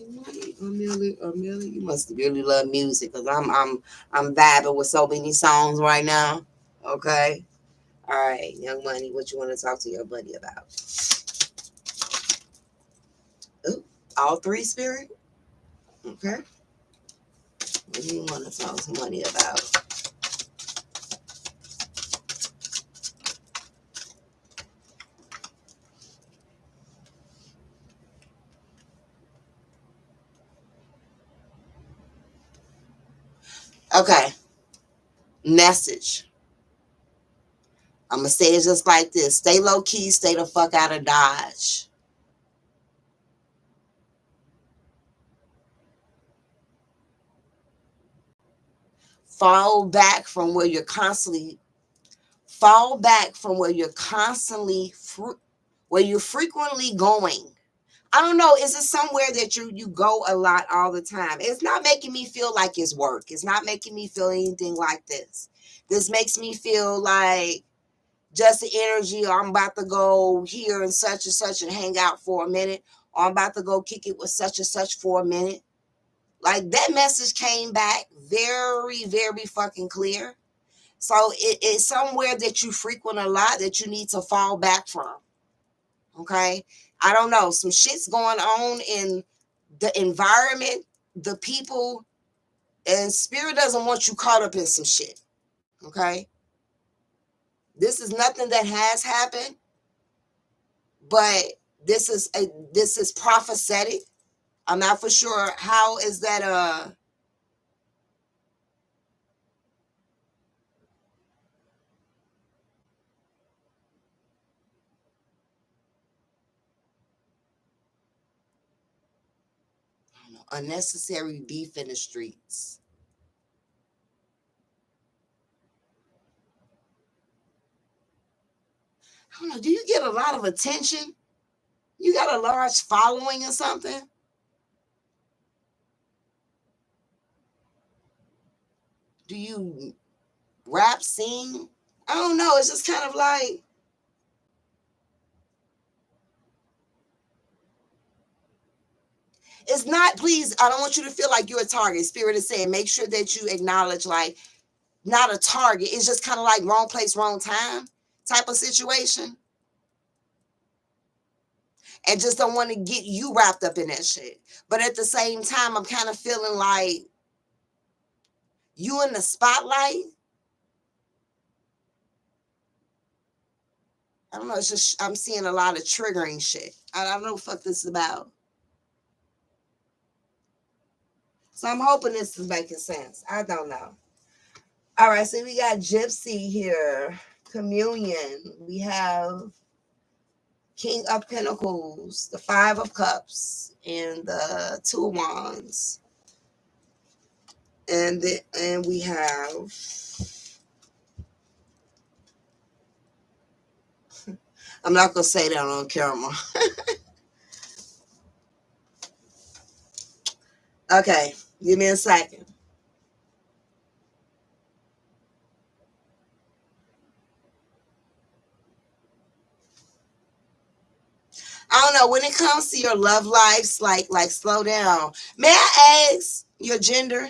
Money. Amelia, you must really love music because I'm vibing with so many songs right now. Okay. All right, Young Money, what you want to talk to your buddy about? Ooh, all three, Spirit? Okay. What do you want to talk to Money about? Okay. Message. I'm going to say it just like this. Stay low key, stay the fuck out of Dodge. Fall back from where you're constantly, where you're frequently going. I don't know. Is it somewhere that you go a lot all the time? It's not making me feel like it's work. It's not making me feel anything like this. This makes me feel like just the energy, or I'm about to go here and such and hang out for a minute, or I'm about to go kick it with such and such for a minute. Like that message came back very, very fucking clear. So it's somewhere that you frequent a lot that you need to fall back from. Okay. I don't know. Some shit's going on in the environment, the people, and spirit doesn't want you caught up in some shit. Okay. This is nothing that has happened, but this is prophetic. I'm not for sure how is that I don't know, unnecessary beef in the streets. I don't know. Do you get a lot of attention? You got a large following or something? Do you rap, sing? I don't know. It's just kind of like it's not. Please, I don't want you to feel like you're a target. Spirit is saying, make sure that you acknowledge like not a target. It's just kind of like wrong place, wrong time type of situation, and just don't want to get you wrapped up in that shit. But at the same time, I'm kind of feeling like you in the spotlight. I don't know. It's just I'm seeing a lot of triggering shit. I don't know what the fuck this is about. So I'm hoping this is making sense. I don't know. All right, so we got Gypsy here. Communion. We have King of Pentacles, the Five of Cups, and the Two of Wands. And we have, I'm not gonna say that on camera. Okay, give me a second. I don't know, when it comes to your love lives, like slow down. May I ask your gender?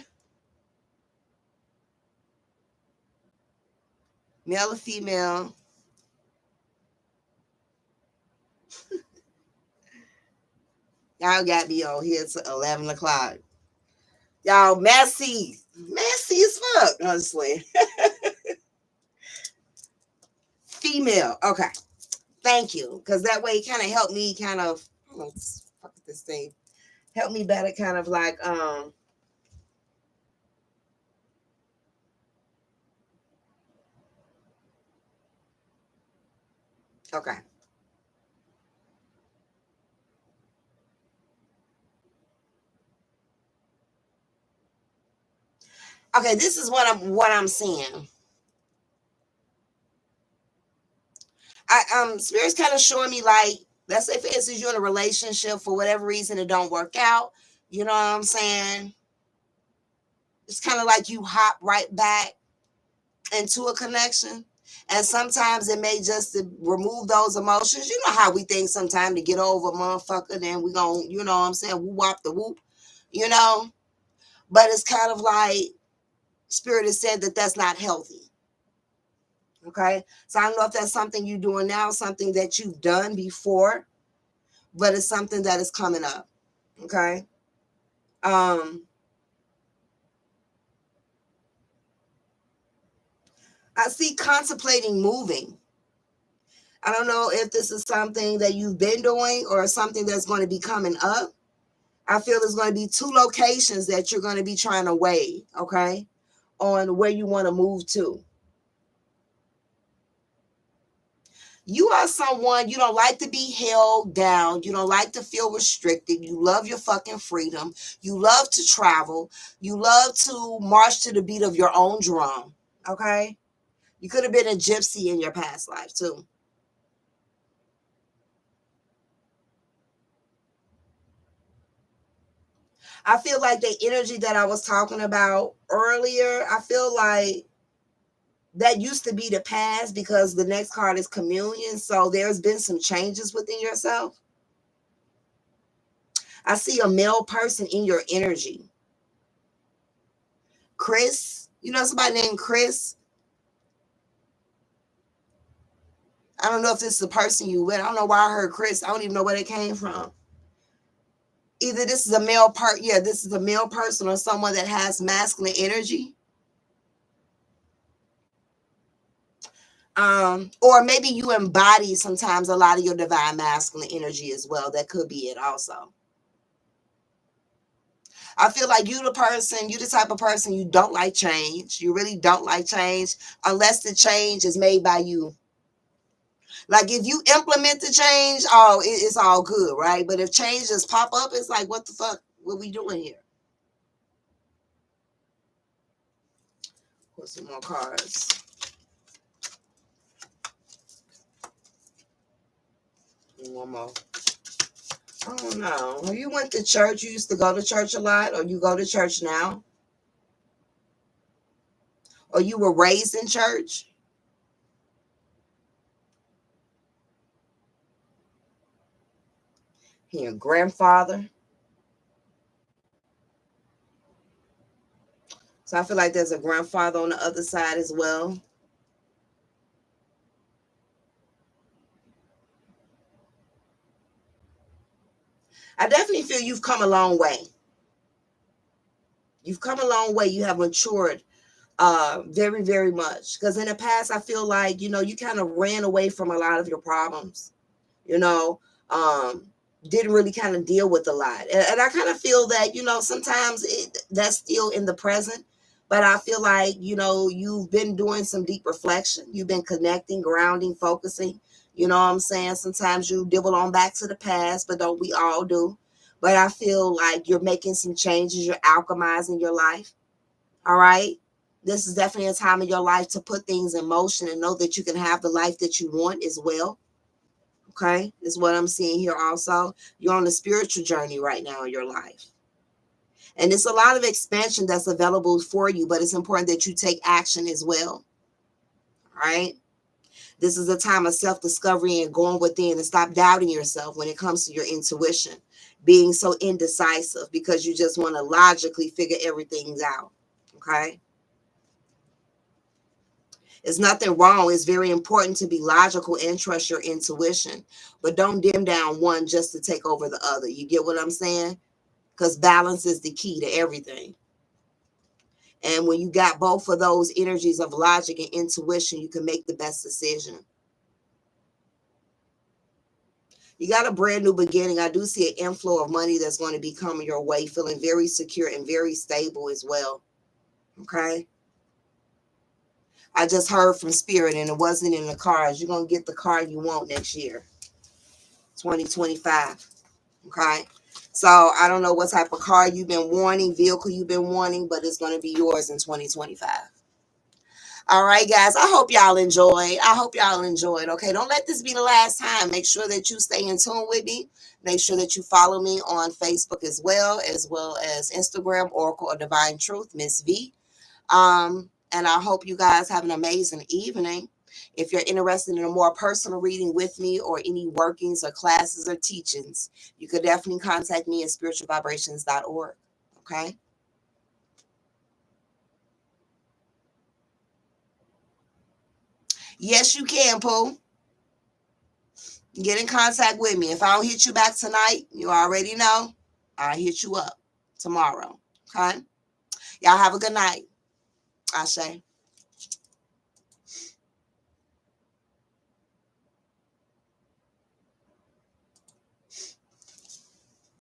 Male or female? Y'all got me on here to 11 o'clock. Y'all messy. Messy as fuck, honestly. Female. Okay. Thank you. Because that way it kind of helped me kind of, fuck this thing. Help me better kind of like, okay. Okay, this is what I'm seeing. Spirit's kind of showing me like, let's say for instance you're in a relationship, for whatever reason it don't work out. You know what I'm saying? It's kind of like you hop right back into a connection. And sometimes it may just to remove those emotions. You know how we think sometimes to get over a motherfucker, then we gon', you know what I'm saying, whoop wop the whoop, you know? But it's kind of like Spirit has said that that's not healthy. Okay. So I don't know if that's something you're doing now, something that you've done before, but it's something that is coming up. Okay. Um, I see contemplating moving. I don't know if this is something that you've been doing or something that's going to be coming up. I feel there's going to be two locations that you're going to be trying to weigh, okay, on where you want to move to. You are someone, you don't like to be held down. You don't like to feel restricted. You love your fucking freedom. You love to travel. You love to march to the beat of your own drum, okay? You could have been a gypsy in your past life, too. I feel like the energy that I was talking about earlier, I feel like that used to be the past because the next card is communion. So there's been some changes within yourself. I see a male person in your energy. Chris, you know somebody named Chris? I don't know if this is the person you with. I don't know why I heard Chris. I don't even know where they came from. Either this is a male part, yeah, this is a male person or someone that has masculine energy. Or maybe you embody sometimes a lot of your divine masculine energy as well. That could be it also. I feel like you the type of person, you don't like change. You really don't like change unless the change is made by you. Like if you implement the change, oh, it's all good, right? But if change just pop up, it's like, what the fuck? What we doing here? Put some more cards. And one more. I don't know. When you went to church, you used to go to church a lot, or you go to church now? Or you were raised in church? Your grandfather? So I feel like there's a grandfather on the other side as well. I definitely feel you've come a long way. You've come a long way. You have matured very, very much. Because in the past, I feel like, you kind of ran away from a lot of your problems, you know, um, didn't really kind of deal with a lot. And I kind of feel that, sometimes that's still in the present. But I feel like, you've been doing some deep reflection. You've been connecting, grounding, focusing. You know what I'm saying? Sometimes you dibble on back to the past, but don't we all do? But I feel like you're making some changes. You're alchemizing your life. All right. This is definitely a time in your life to put things in motion and know that you can have the life that you want as well. Okay. Is what I'm seeing here also. You're on a spiritual journey right now in your life. And it's a lot of expansion that's available for you, but it's important that you take action as well. All right. This is a time of self-discovery and going within and stop doubting yourself when it comes to your intuition, being so indecisive because you just want to logically figure everything out. Okay. There's nothing wrong. It's very important to be logical and trust your intuition, but don't dim down one just to take over the other. You get what I'm saying? Because balance is the key to everything. And when you got both of those energies of logic and intuition, you can make the best decision. You got a brand new beginning. I do see an inflow of money that's going to be coming your way, feeling very secure and very stable as well. Okay. I just heard from Spirit and it wasn't in the cards. You're going to get the car you want next year, 2025. Okay. So I don't know what type of car you've been wanting, vehicle you've been wanting, but it's going to be yours in 2025. All right, guys. I hope y'all enjoyed. Okay. Don't let this be the last time. Make sure that you stay in tune with me. Make sure that you follow me on Facebook as well as Instagram, Oracle of Divine Truth, Miss V. And I hope you guys have an amazing evening. If you're interested in a more personal reading with me or any workings or classes or teachings, you could definitely contact me at spiritualvibrations.org. Okay. Yes, you can, Pooh. Get in contact with me. If I don't hit you back tonight, you already know I'll hit you up tomorrow. Okay. Y'all have a good night. Ashe.